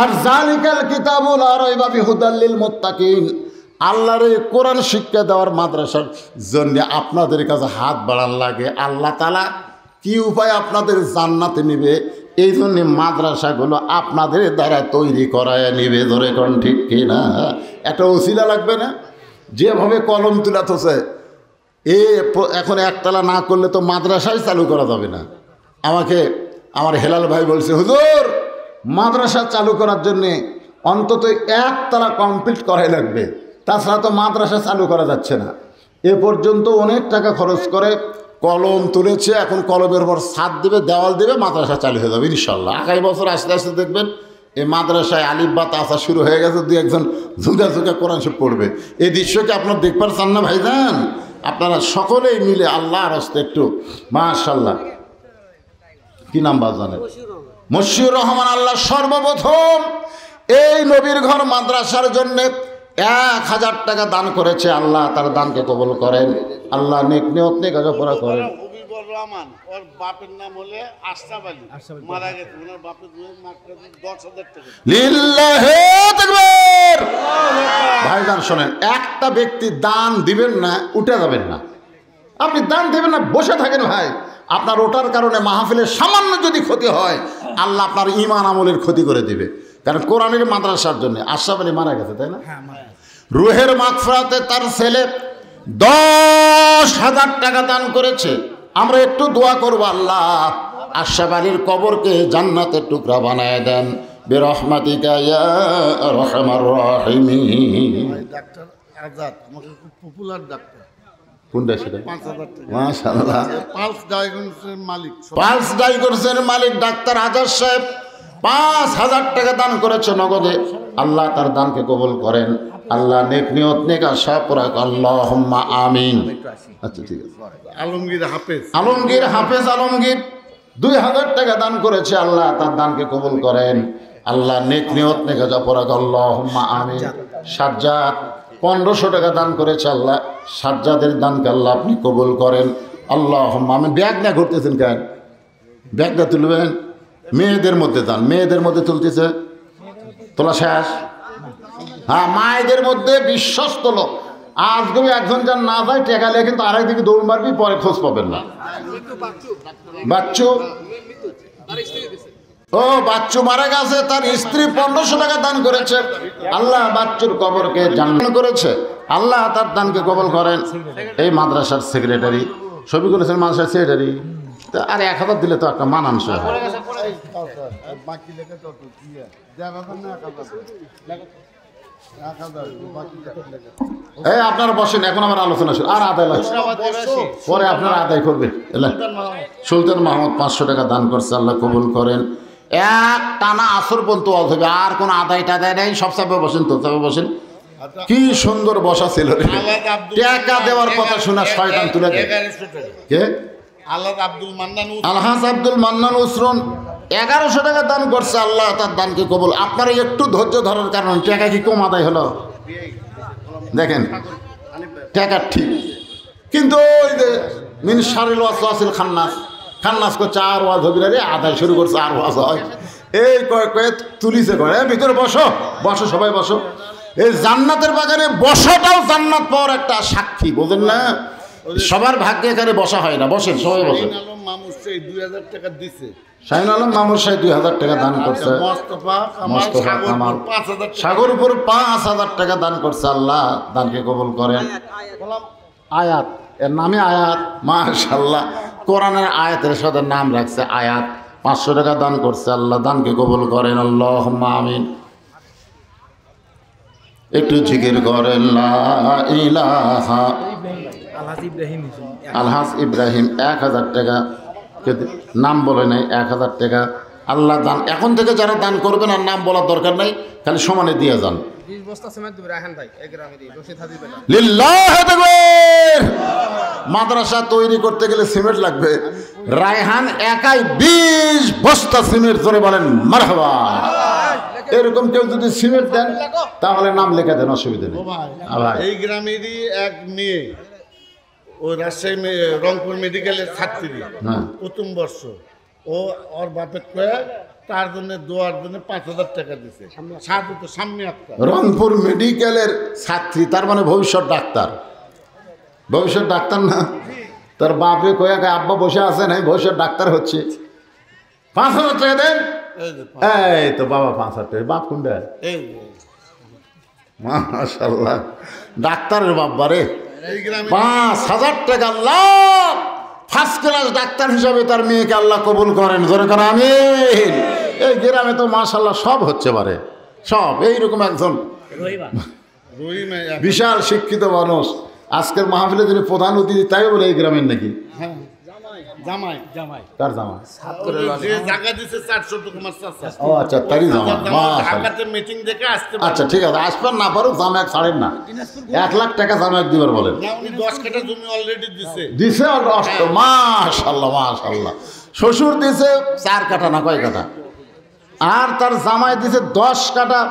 আর জালিকাল কিতাবুল লা রাইবা ফিহি হুদাল লিল মুত্তাকিন, আল্লাহর এই কোরআন শিক্ষা দেওয়ার মাদ্রাসার জন্য আপনাদের কাছে হাত বাড়ান লাগে। আল্লাহ তাআলা কি উপায় আপনাদের জান্নাতে নিবে, এই জন্য মাদ্রাসাগুলো আপনাদের দ্বারা তৈরি করায় নিবে। ধরে কোন ঠিক কিনা? একটা ওসিলা লাগবে না? যেভাবে কলম তুলা থসে এখন 1 তালা না করলে তো মাদ্রাসাই চালু করা যাবে না। আমাকে আমার হেলাল ভাই বলছে, হুজুর মাদ্রাসা চালু করার জন্যে অন্তত 1 তালা কমপ্লিট করাই লাগবে, তাছাড়া তো মাদ্রাসা চালু করা যাচ্ছে না। এ পর্যন্ত অনেক টাকা খরচ করে কলম তুলেছে, এখন কলমের পর ছাদ দেবে, দেওয়াল দেবে, মাদ্রাসা চালু হয়ে যাবে ইনশাল্লাহ। আগামী বছর আস্তে আস্তে দেখবেন এই মাদ্রাসায় আলিফ বা তাসা শুরু হয়ে গেছে, 2-1জন ঝুঁকা ঝুঁকা কোরআন শরীফ পড়বে। এই দৃশ্যকে আপনারা দেখবার চান না ভাইজান? আপনারা সকলেই মিলে আল্লাহর হস্তে একটু মাশাআল্লাহ, কি নাম বাজানের? মশিউর রহমান। আল্লাহ সর্বপ্রথম এই নবীর ঘর মাদ্রাসার জন্য 1000 টাকা দান করেছে। আল্লাহ তার দানকে কবুল করেন, আল্লাহ নেক নিয়ত নেক আজপরা করেন। রহমান, ওর বাপের নাম হলে আশরাফ আলী, মারা গেছে। ওনার বাপের 10,000 টাকা। লিল্লাহি তাকবীর। ভাইজান শোনেন, একটা ব্যক্তি দান দিবেন না, উঠে যাবেন না। আপনি দান দিবেন না, বসে থাকেন ভাই। আপনার ওটার কারণে মাহফিলের সামান্য যদি ক্ষতি হয়, আল্লাহ আপনার ঈমান আমলের ক্ষতি করে দিবে। কারণ কোরআনের মাদ্রাসার জন্য আশরাফ আলী মারা গেছে, তাই না? রুহের মাগফিরাতে তার ছেলে 10,000 টাকা দান করেছে। আমরা একটু দোয়া করব, আল্লাহ আশরাফ আলীর কবরকে জান্নাতের টুকরা বানায় দেন বিরহমাতিকা ইয়া আরহামার রাহিমিন। ডাক্তার আজাদ আমাকে খুব পপুলার ডাক্তার। কোনটা সেটা? 5,000 টাকা। মাশাআল্লাহ। পালস ডায়াগনোসিসের মালিক, পালস ডায়াগনোসিসের মালিক ডাক্তার আজাদ সাহেব 5,000 টাকা দান করেছে নগদে। আল্লাহ তার দানকে কবুল করেন, আল্লাহ নেক নিয়ত নেক আশা পুরা করেন। আল্লাহুম্মা আমিন। আচ্ছা ঠিক আছে। আলমগীর হাফেজ, আলমগীর হাফেজ আলমগীর 2,000 টাকা দান করেছে। আল্লাহ তার দানকে কবুল করেন, আল্লাহ নেক নিয়ত নেক আশা পুরা করেন। আল্লাহুম্মা আমিন। সাজ্জাদ 1500 টাকা দান করেছে। আল্লাহ সাজ্জাদের দানকে আল্লাহ আপনি কবুল করেন। আল্লাহুম্মা আমিন। ব্যাগ না ঘুরতেছেন কেন? ব্যাগটা তুলবেন। মেয়েদের মধ্যে দান, মেয়েদের মধ্যে তুলতেছে, তোলা শেষ। হ্যাঁ, মায়েদের মধ্যে বিশ্বস্ত লোক। আজকে একজন যার না যায় টেকালে কিন্তু আরেক দিকে দৌড় মারবি, পরে খোঁজ পাবেন না। বাচ্চু, ও বাচ্চু মারা গেছে, তার স্ত্রী 1500 টাকা দান করেছে। আল্লাহ বাচ্চুর কবরকে জান্নাত করেছে, আল্লাহ তার দানকে কবুল করেন। এই মাদ্রাসার সেক্রেটারি, ছবি করেছেন মাদ্রাসার সেক্রেটারি। আর 1000 দিলে তো একটা মানানসই হয়। বাকি লেখা তো দিয়ে দেওয়া না 1000 এই আপনারা বসেন, এখন আমার আলোচনা শুরু। আর আদায় লাগছে, পরে আপনারা আদায় করবেন। সুলতান মাহমুদ 500 টাকা দান করছে, আল্লাহ কবুল করেন। এক টানা আসর বলতে হবে, আর কোনো আদায় টাদায় নেই। সব চাপে বসেন তো, চাপে বসেন। কি সুন্দর বসা ছিল রে। টাকা দেওয়ার কথা শোনা শয়তান তুলে দেয়। কে? আলহাজ আব্দুল মান্নান উসরন 1100 টাকা দান করছে। আল্লাহ তার দানকে কবুল। আপনারা একটু ধৈর্য ধরার কারণ টাকা কি কম আদায় হলো? দেখেন টাকা ঠিক, কিন্তু ওই যে মিন শারিল ওয়াসওয়াসিল খান্নাস, খান্নাস করছে আর ওয়াজ হবে রে, আদায় শুরু করছে আর ওয়াজ হয়। এই কয়েক তুলিছে করে ভিতরে বসো, বসো সবাই বসো। এই জান্নাতের বাগানে বসাটাও জান্নাত পাওয়ার একটা সাক্ষী, বোঝেন না? সবার ভাগ্যে এখানে বসা হয় না। বসেন সবাই বসেন। শাহিন আলম মামুর সেই 2000 টাকা দিছে। শাহিন আলম মামুর সাহেব 2000 টাকা দান করছে। মোস্তফা কামাল 5000 সাগরপুর 5000 টাকা দান করছে। আল্লাহ দানকে কবুল করেন। আয়াত, এর নামে আয়াত। মাশাআল্লাহ, কোরআনের আয়াতের সাথে নাম রাখছে আয়াত। 500 টাকা দান করছে। আল্লাহ দানকে কবুল করেন। আল্লাহুম্মা আমিন। একটু জিকির করেন লা ইলাহা আলহাজ ইব্রাহিম 1000 টাকা, নাম বলে নাই, 1000 টাকা। আল্লাহ দান এখন থেকে যারা দান করবেন আর নাম বলার দরকার নাই, খালি সমানে দিয়ে যান। লিল্লাহি তাকবীর। মাদ্রাসা তৈরি করতে গেলে সিমেন্ট লাগবে, রায়হান একাই 20 বস্তা সিমেন্ট, জোরে বলেন মারহাবা। এরকম কেউ যদি সিমেন্ট দেন তাহলে নাম লেখা দেন, অসুবিধা নেই। এই গ্রামেরই এক মেয়ে, ওই রাজশাহী রংপুর মেডিকেলের ছাত্রী, প্রথম বর্ষ, ও ওর বাপের কয়ে তার জন্য দোয়ার জন্য 5000 টাকা দিছে। সামনে রংপুর মেডিকেলের ছাত্রী, তার মানে ভবিষ্যৎ ডাক্তার, ভবিষ্যৎ ডাক্তার না, তার বাপে কয়ে আব্বা বসে আছে না, ভবিষ্যৎ ডাক্তার হচ্ছে। 5000 টাকা দেন। এই তো বাবা 5000 টাকা, বাপ কোনটা? মাশাআল্লাহ, ডাক্তারের বাবা রে। 5000 টাকা লাভ, ফার্স্ট ক্লাস ডাক্তার হিসাবে তার মেয়েকে আল্লাহ কবুল করেন, জোরে করেন আমিন। এই গ্রামে তো মাশাআল্লাহ সব হচ্ছে পারে, সব এইরকম একজন বিশাল শিক্ষিত মানুষ আজকের মাহফিলে যিনি প্রধান অতিথি, তাই বলে এই গ্রামের নাকি? জামাই কার জামাই? যে জায়গা দিছে 400 টাকা। ও আচ্ছা, তারই জামাই। ঢাকাতে মিটিং দেখে আসতে। আচ্ছা ঠিক আছে, আসবেন না পারো, জামাই ছাড়েন না। 1 লাখ টাকা জামাই দিবার বলেন। না, উনি 10 কাঠা জমি অলরেডি দিছে। দিছে মাশাআল্লাহ মাশাআল্লাহ। শ্বশুর দিছে 4 কাঠা না কয় কাঠা, আর তার জামাই দিছে 10 কাঠা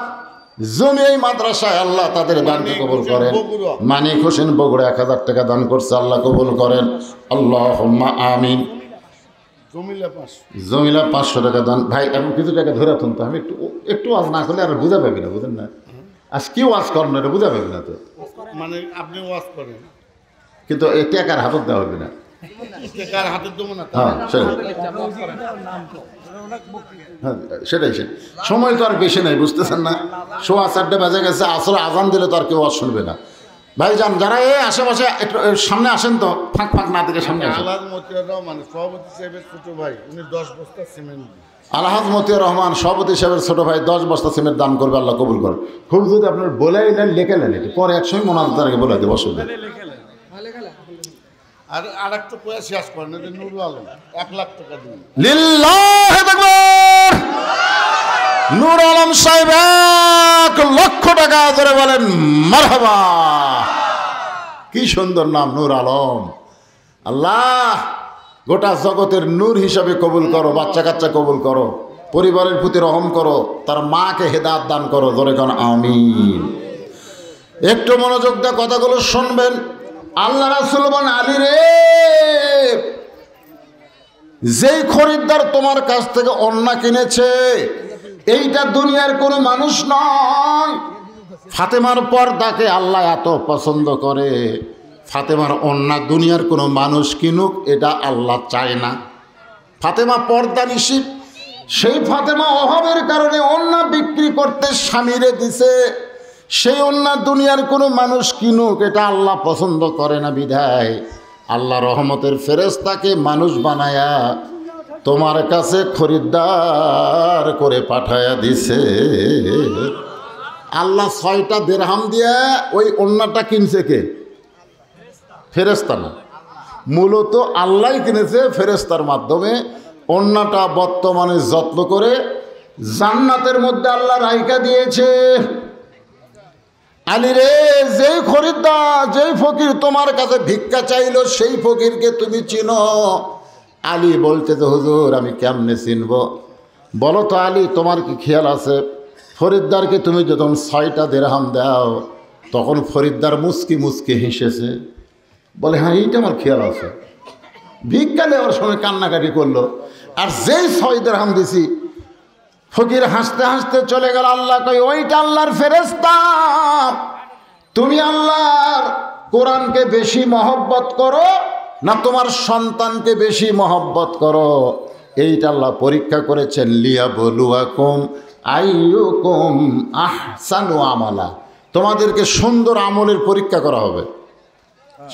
জমি এই মাদ্রাসায়। আল্লাহ তাদের দানকে কবুল করেন। মানিক হোসেন বগুড়া 1000 টাকা দান করছে, আল্লাহ কবুল করেন, আল্লাহুম্মা আমিন। জমিলা 500 টাকা দান। ভাই এমন কিছু টাকা ধরে তুন তো, আমি একটু ওয়াজ না করলে আর বুঝা পাবি না, বুঝেন না? আজ কি ওয়াজ করেন, এটা বুঝা পাবি না তো, মানে আপনি ওয়াজ করেন কিন্তু এই টাকার হাতত দেওয়া হবে না, টাকার হাতে দেবো না। হ্যাঁ সেটাই সময় তো আর বেশি নাই, বুঝতেছেন না? 4:15 বাজে গেছে, আসলে আজান দিলে তো আর কেউ ওয়াজ শুনবে না। ভাই যান, যারা এই আশেপাশে একটু সামনে আসেন তো, ফাঁক না থেকে সামনে আসেন। আলহাজ মতিয়ার রহমান সভাপতি সাহেবের ছোট ভাই, উনি 10 বস্তা সিমেন্ট। আলহাজ মতিয়ার রহমান সভাপতি সাহেবের ছোট ভাই 10 বস্তা সিমেন্ট দান করবে, আল্লাহ কবুল করেন। খুব যদি আপনার বলেই নেন, লেখে নেন, এটি পরে একসময় মোনাজাতের আগে বলে দেবো, অসুবিধা। আর একটা প্রয়াস শেষ করেন, নুরুল আলম 1 লাখ টাকা দিন। লিল্লাহি তাকবীর। নূর আলম সাহেব 1 লক্ষ টাকা, ধরে বলেন মারহাবা। কি সুন্দর নাম, নূর আলম। আল্লাহ গোটা জগতের নূর হিসাবে কবুল করো, বাচ্চা কাচ্চা কবুল করো, পরিবারের প্রতি রহম করো, তার মাকে হেদায়েত দান করো, ধরে কোন আমিন। একটু মনোযোগ দিয়ে কথাগুলো শুনবেন। আল্লাহ রাসূল বলেন, আলী রে, যেই খরিদ্দার তোমার কাছ থেকে ওড়না কিনেছে, এইটা দুনিয়ার কোনো মানুষ নয়। ফাতেমার পর্দাকে আল্লাহ এত পছন্দ করে, ফাতেমার ওড়না দুনিয়ার কোনো মানুষ কিনুক, এটা আল্লাহ চায় না। ফাতেমা পর্দা নিশি, সেই ফাতেমা অভাবের কারণে ওড়না বিক্রি করতে স্বামীরে দিছে, সেই ওড়না দুনিয়ার কোনো মানুষ কিনুক, এটা আল্লাহ পছন্দ করে না। বিধায় আল্লাহ রহমতের ফেরেশতাকে মানুষ বানায়া তোমার কাছে খরিদ্দার করে পাঠায়া দিছে। আল্লাহ 6টা দিরহাম দিয়ে ওই ওড়নাটা কিনছে কে? ফেরেশতা না, মূলত আল্লাহই কিনেছে ফেরেশতার মাধ্যমে। ওড়নাটা বর্তমানে যত্ন করে জান্নাতের মধ্যে আল্লাহ রাইখা দিয়েছে। আলী রে, যেই খরিদ্দার, যেই ফকির তোমার কাছে ভিক্ষা চাইল, সেই ফকিরকে তুমি চিনো? আলী বলতে তো, হুজুর আমি কেমনে চিনব? বলো তো আলী, তোমার কি খেয়াল আছে, ফরিদ্দারকে তুমি যখন 6টা দিরহাম দাও, তখন ফরিদ্দার মুচকি মুচকি হেসেছে? বলে, হ্যাঁ এইটা আমার খেয়াল আছে। ভিক্ষা দেওয়ার সময় কান্নাকাটি করলো, আর যেই 6 দিরহাম দিছি, ফকির হাসতে হাসতে চলে গেল। আল্লাহ কই, ওইটা আল্লাহর ফেরেশতা। তুমি আল্লাহর কোরআনকে বেশি মহব্বত করো না তোমার সন্তানকে বেশি মহব্বত করো? এইটা আল্লাহ পরীক্ষা করেছেন, লিয়াবলুয়াকুম আইয়ুকুম আহসানু আমালা। তোমাদেরকে সুন্দর আমলের পরীক্ষা করা হবে।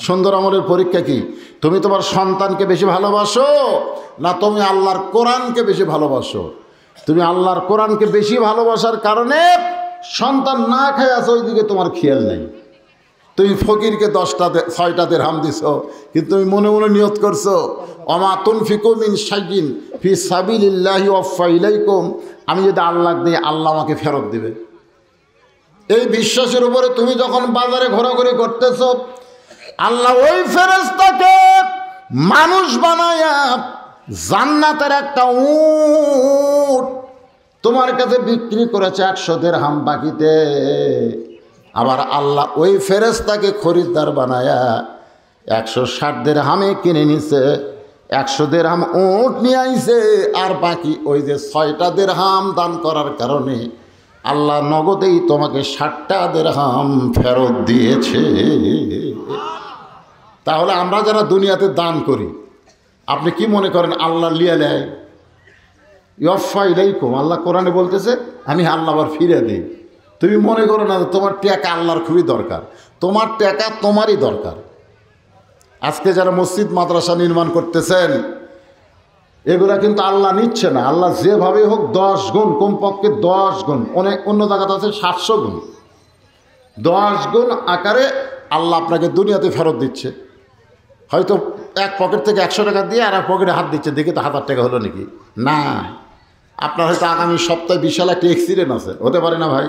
সুন্দর আমলের পরীক্ষা কি? তুমি তোমার সন্তানকে বেশি ভালোবাসো না তুমি আল্লাহর কোরআনকে বেশি ভালোবাসো? তুমি আল্লাহর কোরআনকে বেশি ভালোবাসার কারণে সন্তান না খায় আছে, ওইদিকে তোমার খেয়াল নেই। তুমি ফকিরকে 6টা দিরহাম দিছ, কিন্তু তুমি মনে মনে নিয়ত করছো ওমা তুনফিকু মিন শাইইন ফি সাবিলিল্লাহি ওয়াফা ইলাইকুম, আমি যদি আল্লাহ দিই আল্লাহ আমাকে ফেরত দিবে। এই বিশ্বাসের উপরে তুমি যখন বাজারে ঘোরাঘুরি করতেছ, আল্লাহ ওই ফেরেশতাকে মানুষ বানায়া জান্নাতের একটা উট তোমার কাছে বিক্রি করেছে 100 দিরহাম বাকিতে। আবার আল্লাহ ওই ফেরেশতাকে খরিদ্দার বানায়া 160 দিরহামে কিনে নিছে, 100 দিরহাম উট নিয়ে আইছে, আর বাকি ওই যে 6টা দিরহাম দান করার কারণে আল্লাহ নগদেই তোমাকে 60টা দিরহাম ফেরত দিয়েছে। তাহলে আমরা যারা দুনিয়াতে দান করি, আপনি কি মনে করেন আল্লাহ লিয়া নেয়? ওয়াফা ইলাইকুম, আল্লাহ কোরআনে বলতেছে আমি আল্লাহ আবার ফিরে দিই। তুমি মনে করো না তোমার টাকা আল্লাহর খুবই দরকার, তোমার টাকা তোমারই দরকার। আজকে যারা মসজিদ মাদ্রাসা নির্মাণ করতেছেন, এগুলা কিন্তু আল্লাহ নিচ্ছে না। আল্লাহ যেভাবে হোক 10 গুণ, কমপক্ষে 10 গুণ, অনেক অন্য জায়গাতে আছে 700 গুণ, 10 গুণ আকারে আল্লাহ আপনাকে দুনিয়াতে ফেরত দিচ্ছে। হয়তো এক পকেট থেকে 100 টাকা দিয়ে আর এক পকেটে হাত দিচ্ছে, দেখে তো 1000 টাকা হলো নাকি? না, আপনার হয়তো আগামী সপ্তাহে বিশাল একটা অ্যাক্সিডেন্ট আছে, হতে পারে না ভাই?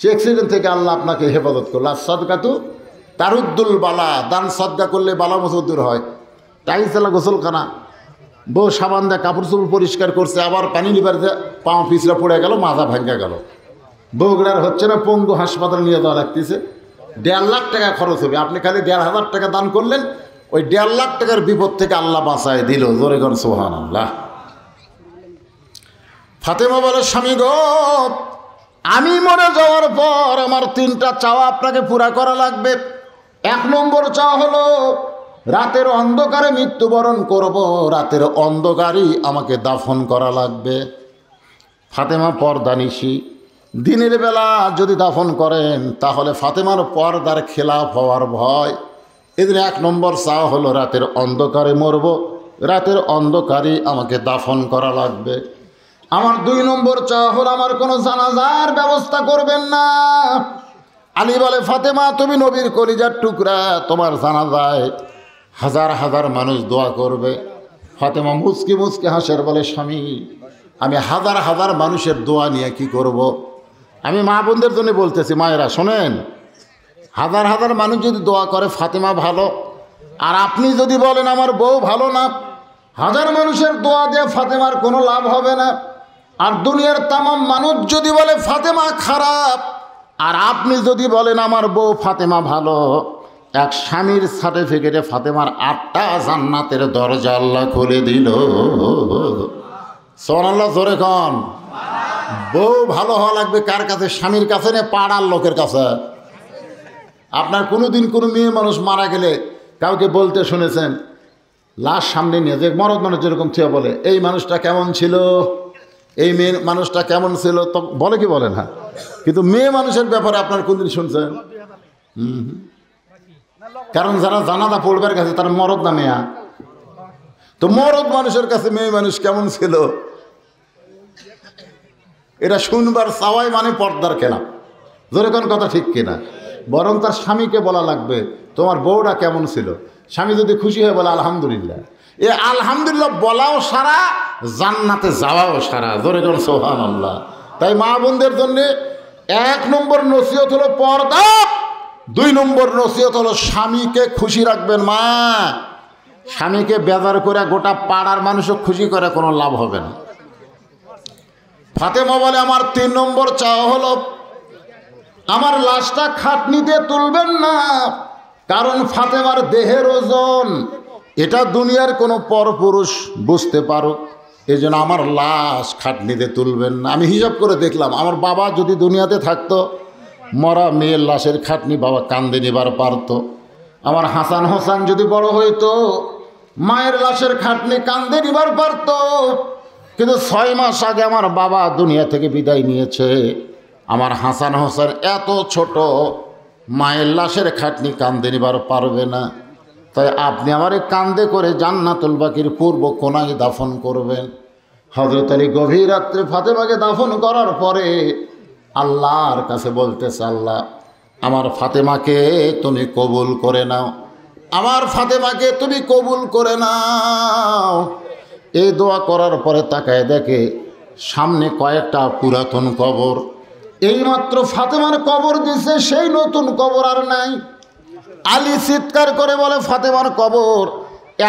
সে অ্যাক্সিডেন্ট থেকে আল্লাহ আপনাকে হেফাজত করলো। আর সাদকাতু তারুদ্দুল বালা, দান সাদকা করলে বালা মুসিবত দূর হয়। টাইলসেলা গোসলখানা, বউ সাবান দেয় কাপড় চোপড় পরিষ্কার করছে, আবার পানি নিবার দিয়ে পাও পিছলা পড়ে গেল, মাজা ভাঙ্গা গেল, বউগুলার হচ্ছে না, পঙ্গু হাসপাতাল নিয়ে যাওয়া লাগতেছে। 1.5 লাখ টাকা খরচ হবে। আপনি খালি 1.5 টাকা দান করলেন, ওই 1.5 লাখ টাকার বিপদ থেকে আল্লাহ বাঁচায় দিল। জোরে কর সুবহানাল্লাহ। ফাতেমা বলে, স্বামী গো, আমি মরে যাওয়ার পর আমার 3টা চাওয়া আপনাকে পুরা করা লাগবে। 1 নম্বর চাওয়া হলো রাতের অন্ধকারে মৃত্যুবরণ করব, রাতের অন্ধকারই আমাকে দাফন করা লাগবে। ফাতেমা পর্দানিশী, দিনের বেলা যদি দাফন করেন তাহলে ফাতেমার পর্দার খেলাফ হওয়ার ভয়। এদিন 1 নম্বর চাওয়া হলো রাতের অন্ধকারে মরব, রাতের অন্ধকারই আমাকে দাফন করা লাগবে। আমার 2 নম্বর চাওয়া হলো আমার কোনো জানাজার ব্যবস্থা করবেন না। আলী বলে, ফাতেমা তুমি নবীর কলিজার টুকরা, তোমার জানাজায় হাজার হাজার মানুষ দোয়া করবে। ফাতেমা মুচকি মুচকি হাসের বলে, স্বামী আমি হাজার হাজার মানুষের দোয়া নিয়ে কি করব? আমি মা বোনদের জন্য বলতেছি, মায়েরা শোনেন, হাজার হাজার মানুষ যদি দোয়া করে ফাতেমা ভালো, আর আপনি যদি বলেন আমার বউ ভালো না, হাজার মানুষের দোয়া দিয়ে ফাতেমার কোনো লাভ হবে না। আর দুনিয়ার তামাম মানুষ যদি বলে ফাতেমা খারাপ, আর আপনি যদি বলেন আমার বউ ফাতেমা ভালো, এক স্বামীর সার্টিফিকেটে ফাতেমার 8টা জান্নাতের দরজা আল্লাহ খুলে দিল। সুবহানাল্লাহ, জোরে কন। বউ ভালো হওয়া লাগবে কার কাছে? স্বামীর কাছে না পাড়ার লোকের কাছে? আপনার কোনোদিন কোনো মেয়ে মানুষ মারা গেলে কাউকে বলতে শুনেছেন? লাশ সামনে নিয়ে যে মরদ মানুষ যেরকম থিয়া বলে, এই মানুষটা কেমন ছিল, এই মেয়ে মানুষটা কেমন ছিল, তো বলে কি বলে না? কিন্তু মেয়ে মানুষের ব্যাপারে আপনার কোনদিন শুনছেন? কারণ যারা জানাজা পড়বার কাছে তারা মরদ না মেয়া, তো মরদ মানুষের কাছে মেয়ে মানুষ কেমন ছিল এটা শুনবার চাওয়াই মানে পর্দার খেলা। যেরকম কথা ঠিক কিনা? বরং তার স্বামীকে বলা লাগবে তোমার বউটা কেমন ছিল। স্বামী যদি খুশি হয়ে বলে আলহামদুলিল্লাহ, এ আলহামদুলিল্লাহ বলাও সারা, জান্নাতে যাওয়াও সারা। জোরে কোন সুবহানাল্লাহ। তাই মা বোনদের জন্য 1 নম্বর নসিহত হলো পর্দা, 2 নম্বর নসিহত হলো স্বামীকে খুশি রাখবেন। মা, স্বামীকে বেজার করে গোটা পাড়ার মানুষও খুশি করে কোনো লাভ হবে না। ফাতেমা বলে, আমার 3 নম্বর চাওয়া হলো আমার লাশটা খাটনিতে তুলবেন না, কারণ ফাতেমার দেহের ওজন এটা দুনিয়ার কোনো পরপুরুষ বুঝতে পারো, এই জন্য আমার লাশ খাটনিতে তুলবেন না। আমি হিসাব করে দেখলাম, আমার বাবা যদি দুনিয়াতে থাকতো, মরা মেয়ের লাশের খাটনি বাবা কান্দে নিবার পারতো। আমার হাসান হোসেন যদি বড় হইতো, মায়ের লাশের খাটনি কান্দে নিবার পারতো। কিন্তু 6 মাস আগে আমার বাবা দুনিয়া থেকে বিদায় নিয়েছে। আমার হাসান হোসেন এত ছোট, মায়ের লাশের খাটনি কান্দে নিবার পারবে না। তাই আপনি আমার কান্দে করে জান্নাতুল বাকির পূর্ব কোনায় দাফন করবেন। হযরত আলী গভীর রাত্রে ফাতেমাকে দাফন করার পরে আল্লাহর কাছে বলতেছে, আল্লাহ আমার ফাতেমাকে তুমি কবুল করে নাও, আমার ফাতেমাকে তুমি কবুল করে নাও। এই দোয়া করার পরে তাকায় দেখে সামনে কয়েকটা পুরাতন কবর। এইমাত্র ফাতেমার কবর দিছে, সেই নতুন কবর আর নাই। আলী চিৎকার করে বলে, ফাতেমার কবর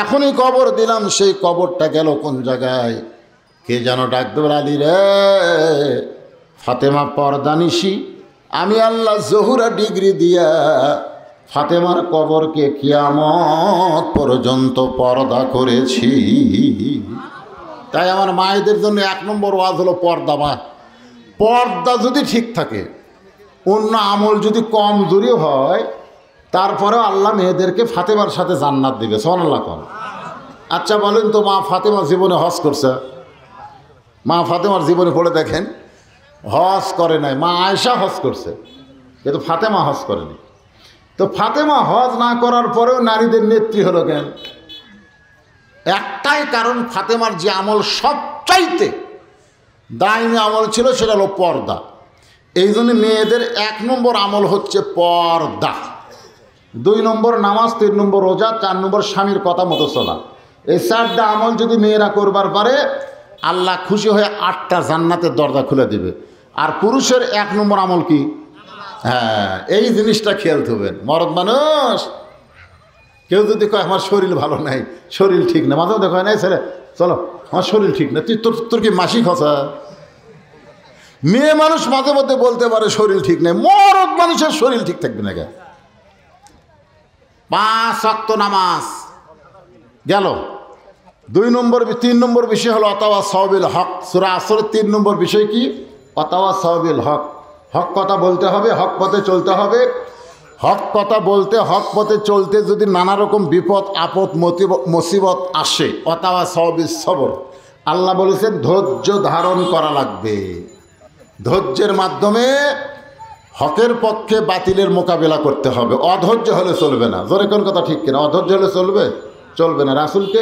এখনই কবর দিলাম, সেই কবরটা গেল কোন জায়গায়? কে যেন ডাক দেবে, আলী রে, ফাতেমা পর্দানিশি, আমি আল্লাহ জহুরা ডিগ্রি দিয়া ফাতেমার কবরকে কিয়ামত পর্যন্ত পর্দা করেছি। তাই আমার মায়েদের জন্য 1 নম্বর ওয়াজ হলো পর্দা। মা, পর্দা যদি ঠিক থাকে, অন্য আমল যদি কমজোরি হয়, তারপরেও আল্লাহ মেয়েদেরকে ফাতেমার সাথে জান্নাত দিবে। সুবহানাল্লাহ কোন। আচ্ছা বলেন তো, মা ফাতেমা জীবনে হজ করছে? মা ফাতেমার জীবনে পড়ে দেখেন, হজ করে নাই। মা আয়েশা হজ করছে, কিন্তু ফাতেমা হজ করেনি। তো ফাতেমা হজ না করার পরেও নারীদের নেত্রী হলো কেন? একটাই কারণ, ফাতেমার যে আমল সবচাইতে দায়নি আমল ছিল সেটা হলো পর্দা। এই জন্য মেয়েদের 1 নম্বর আমল হচ্ছে পর্দা, 2 নম্বর নামাজ, 3 নম্বর রোজা, 4 নম্বর স্বামীর কথা মতো চলা। এই 4টা আমল যদি মেয়েরা করবার পারে, আল্লাহ খুশি হয়ে 8টা জান্নাতের দরজা খুলে দিবে। আর পুরুষের 1 নম্বর আমল কি? হ্যাঁ, এই জিনিসটা খেয়াল করবেন। মরদ মানুষ কেউ যদি কয় আমার শরীর ভালো নাই, শরীর ঠিক না, মাঝে দেখো নাই ছেলে, চলো আমার শরীর ঠিক না, তোর কি মাসিক হসা? মেয়ে মানুষ মাঝে মধ্যে বলতে পারে শরীর ঠিক নেই, মরদ মানুষের শরীর ঠিক থাকবে না। 5 ওয়াক্ত নামাজ গেল। 3 নম্বর বিষয় হলো অতাওয়া সাওবিল হক। সূরা আসরের 3 নম্বর বিষয় কি? অতাওয়া সাওবিল হক। হক কথা বলতে হবে, হক পথে চলতে হবে। হক কথা বলতে, হক পথে চলতে যদি নানা রকম বিপদ আপদ মুসিবত আসে, অতাওয়া সাওবিল সবর, আল্লাহ বলেছেন ধৈর্য ধারণ করা লাগবে। ধৈর্যের মাধ্যমে হকের পক্ষে বাতিলের মোকাবেলা করতে হবে। অধৈর্য হলে চলবে না। জোরে কোন কথা ঠিক কিনা? অধৈর্য হলে চলবে না। রাসূলকে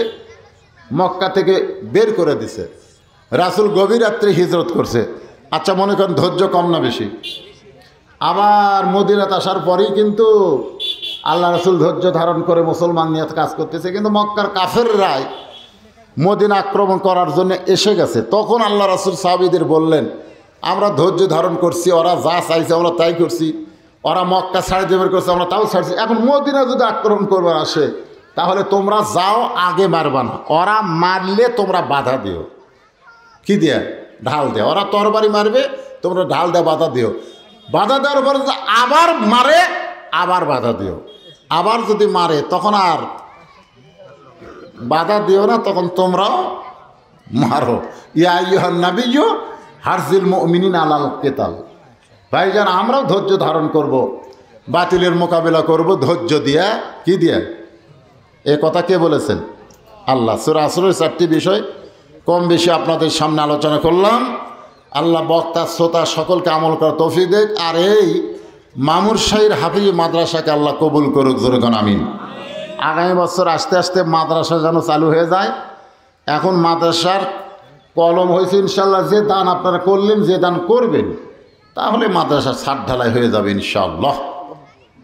মক্কা থেকে বের করে দিছে, রাসূল গভীর রাত্রে হিজরত করছে। আচ্ছা মনে করেন ধৈর্য কম না বেশি? আবার মদিনাতে আসার পরেই কিন্তু আল্লাহ রাসূল ধৈর্য ধারণ করে মুসলমান নিয়ে কাজ করতেছে, কিন্তু মক্কার কাফেররাই মদিনা আক্রমণ করার জন্য এসে গেছে। তখন আল্লাহ রাসূল সাহাবীদের বললেন, আমরা ধৈর্য ধারণ করছি, ওরা যা চাইছে আমরা তাই করছি, ওরা মক্কা ছাড়ে দেবের করছে আমরা তাও ছাড়ছি, এখন মদিনা যদি আক্রমণ করবার আসে তাহলে তোমরা যাও, আগে মারবা না, ওরা মারলে তোমরা বাধা দিও। কি দিয়ে? ঢাল দেয়। ওরা তরবারি মারবে, তোমরা ঢাল দেয় বাধা দিও। বাধা দেওয়ার পরে আবার মারে, আবার বাধা দিও। আবার যদি মারে তখন আর বাধা দিও না, তখন তোমরাও মারো। ইয়া আইয়ুহান নাবিয়্যু হারজিল মুমিনিনা আলাল কিতাল। ভাইজান, আমরাও ধৈর্য ধারণ করব, বাতিলের মোকাবেলা করব ধৈর্য দিয়া। কি দিয়া? এ কথা কে বলেছেন? আল্লাহ। সূরা আসরের 4টি বিষয় কম বেশি আপনাদের সামনে আলোচনা করলাম। আল্লাহ বক্তা শ্রোতা সকলকে আমল করার তৌফিক দেখ। আর এই মামুর শাহীর হাফিজ মাদ্রাসাকে আল্লাহ কবুল করুক। জোরে কোন আমিন। আগামী বছর আস্তে আস্তে মাদ্রাসা যেন চালু হয়ে যায়। এখন মাদ্রাসার কলম হয়েছে, ইনশাল্লাহ যে দান আপনারা করলেন, যে দান করবেন, তাহলে মাদ্রাসার ছাদ ঢালাই হয়ে যাবে ইনশাআল্লাহ।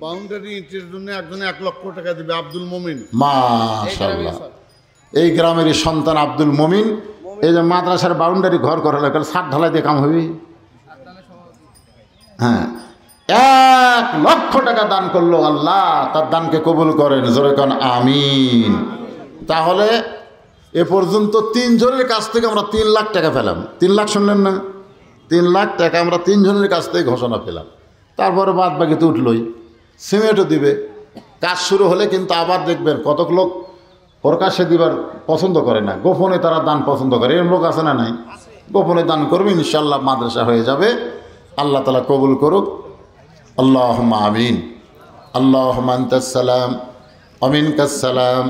বাউন্ডারি ইটের জন্য একজনে 1 লক্ষ টাকা দিবে, আব্দুল মমিন। মাশাআল্লাহ, এই গ্রামেরই সন্তান আব্দুল মমিন। এই যে মাদ্রাসার বাউন্ডারি ঘর করা লাগে, ছাদ ঢালাই দিয়ে কাম হবে। হ্যাঁ, 1 লক্ষ টাকা দান করলো, আল্লাহ তার দানকে কবুল করেন। জোরে কোন আমিন। তাহলে এ পর্যন্ত 3 জনের কাছ থেকে আমরা 3 লাখ টাকা পেলাম। 3 লাখ শুনলেন না? 3 লাখ টাকা আমরা 3 জনের কাছ থেকে ঘোষণা পেলাম। তারপরে বাদ বাকি তো উঠলই, সিমেন্টও দিবে। কাজ শুরু হলে কিন্তু আবার দেখবেন কতক লোক প্রকাশ্যে দিবার পছন্দ করে না, গোপনে তারা দান পছন্দ করে। এরকম লোক আছে না নাই? গোপনে দান করবে, ইনশাআল্লাহ মাদ্রাসা হয়ে যাবে। আল্লাহ তাআলা কবুল করুক। আল্লাহুম্মা আমিন। আল্লাহুম্মা আনতাস সালাম ওয়া মিনকাস সালাম,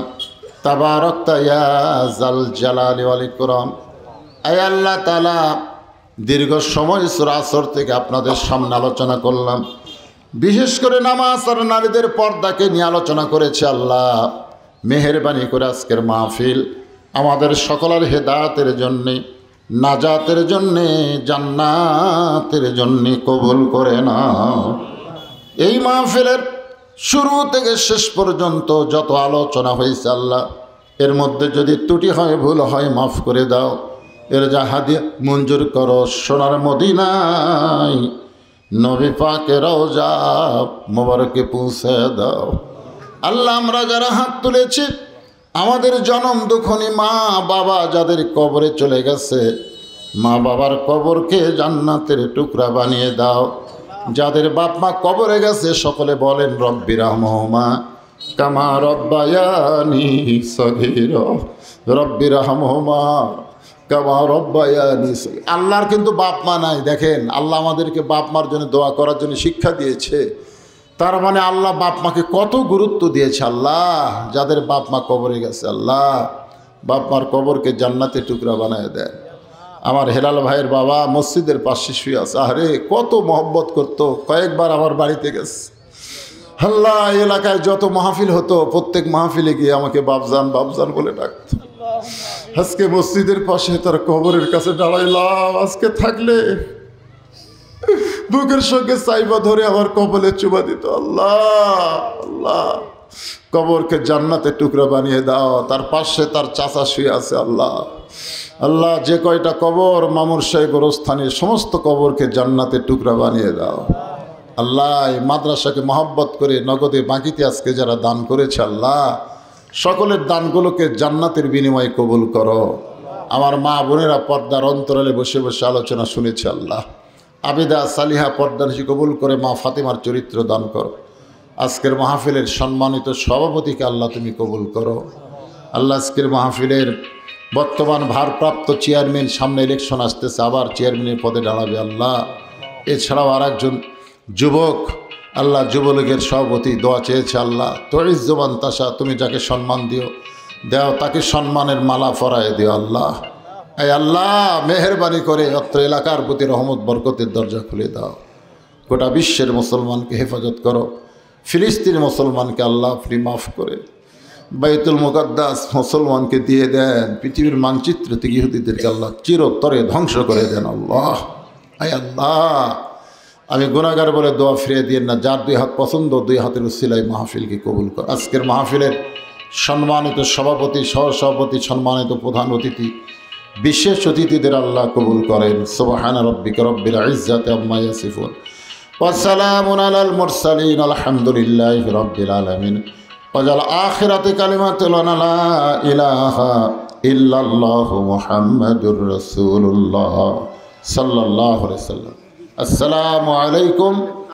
তাবারাকতা ইয়া যাল জালালি ওয়াল ইকরাম। আয় আল্লাহ তাআলা, দীর্ঘ সময় সূরা আসর থেকে আপনাদের সামনে আলোচনা করলাম, বিশেষ করে নামাজ আর নারীদের পর্দাকে নিয়ে আলোচনা করেছে। আল্লাহ মেহেরবানি করে আজকের মাহফিল আমাদের সকলের হেদায়েতের জন্যে, নাজাতের জন্যে, জান্নাতের জন্যে কবুল করে নাও। এই মাহফিলের শুরু থেকে শেষ পর্যন্ত যত আলোচনা হয়েছে আল্লাহ, এর মধ্যে যদি ত্রুটি হয়, ভুল হয়, মাফ করে দাও। এর যা হাদিয়া মঞ্জুর করো সোনার মদিনায় নবী পাকের রওজা মোবারকে পৌঁছে দাও। আল্লাহ, আমরা যারা হাত তুলেছি, আমাদের জনম দুঃখনী মা বাবা যাদের কবরে চলে গেছে, মা বাবার কবরকে জান্নাতের টুকরা বানিয়ে দাও। যাদের বাপ মা কবরে গেছে সকলে বলেন রব্বি রাহমহুমা কামা রব্বায়ানি সগীরা, রব্বি রাহমহুমা কামা রব্বায়ানি সগীরা। আল্লাহর কিন্তু বাপ মা নাই। দেখেন, আল্লাহ আমাদেরকে বাপ মার জন্য দোয়া করার জন্য শিক্ষা দিয়েছে। তার মানে আল্লাহ বাপ মাকে কত গুরুত্ব দিয়েছে। আল্লাহ, যাদের বাপ মা কবরে গেছে, আল্লাহ বাপ মার কবরকে জান্নাতের টুকরা বানায় দেয়। আমার হেলাল ভাইয়ের বাবা মসজিদের পাশে শুয়ে আছে, আরে কত মহব্বত করতো, কয়েকবার আমার বাড়িতে গেছে। আল্লাহ, এলাকায় যত মাহফিল হতো প্রত্যেক মাহফিলে গিয়ে আমাকে বাপজান বাপজান বলে ডাকতো। আজকে মসজিদের পাশে তার কবরের কাছে দাঁড়াইলাম, আজকে থাকলে বুকের সঙ্গে চাইবা ধরে আমার কবলে চুমা দিত। আল্লাহ আল্লাহ, কবরকে জান্নাতের টুকরা বানিয়ে দাও। তার পাশে তার চাচা শুয়ে আছে। আল্লাহ আল্লাহ, যে কয়টা কবর মামুর শাহী গোরস্থানের সমস্ত কবরকে জান্নাতের টুকরা বানিয়ে দাও। আল্লাহ, এই মাদ্রাসাকে মহব্বত করে নগদে বাকিতে আজকে যারা দান করেছে, আল্লাহ সকলের দানগুলোকে জান্নাতের বিনিময়ে কবুল করো। আমার মা বোনেরা পর্দার অন্তরালে বসে বসে আলোচনা শুনেছে, আল্লাহ আবিদা সালিহা পর্দানিশি কবুল করে মা ফাতেমার চরিত্র দান করো। আজকের মাহফিলের সম্মানিত সভাপতিকে আল্লাহ তুমি কবুল করো। আল্লাহ, আজকের মাহফিলের বর্তমান ভারপ্রাপ্ত চেয়ারম্যান, সামনে ইলেকশন আসতেছে, আবার চেয়ারম্যানের পদে দাঁড়াবে। আল্লাহ, এছাড়াও আর একজন যুবক, আল্লাহ যুবলীগের সভাপতি দোয়া চেয়েছে। আল্লাহ, তরিজ্জমান তাসা, তুমি যাকে সম্মান দিও দাও, তাকে সম্মানের মালা পরায় দিও। আল্লাহ, এই আল্লাহ মেহেরবানি করে অত্র এলাকার প্রতি রহমত বরকতের দরজা খুলে দাও। গোটা বিশ্বের মুসলমানকে হেফাজত করো। ফিলিস্তিন মুসলমানকে আল্লাহ ফ্রি মাফ করে বাইতুল মুকাদ্দাস মুসলমানকে দিয়ে দেন। পৃথিবীর মানচিত্র থেকে ইহুদিদেরকে আল্লাহ চিরতরে ধ্বংস করে দেন। আল্লাহ, আয় আল্লাহ, আমি গুনাহগার বলে দোয়া ফিরিয়ে দিয়েন না। যার দুই হাত পছন্দ, দুই হাতের উসিলায় মাহফিলকে কবুল কর। আজকের মাহফিলের সম্মানিত সভাপতি, সহসভাপতি, সম্মানিত প্রধান অতিথি, বিশেষ অতিথিদের আল্লাহ কবুল করেন। সুবহান রাব্বিকা রব্বিল ইজ্জাতি আম্মা ইয়াসিফুন ওয়া সালামুন আলাল মুরসালিন আলহামদুলিল্লাহি রাব্বিল আলামিন। ওয়াজাল আখিরাতি কালিমাতুন লা ইলাহা ইল্লাল্লাহু মুহাম্মাদুর রাসূলুল্লাহ সাল্লাল্লাহু আলাইহি ওয়াসাল্লাম। আসসালামু আলাইকুম।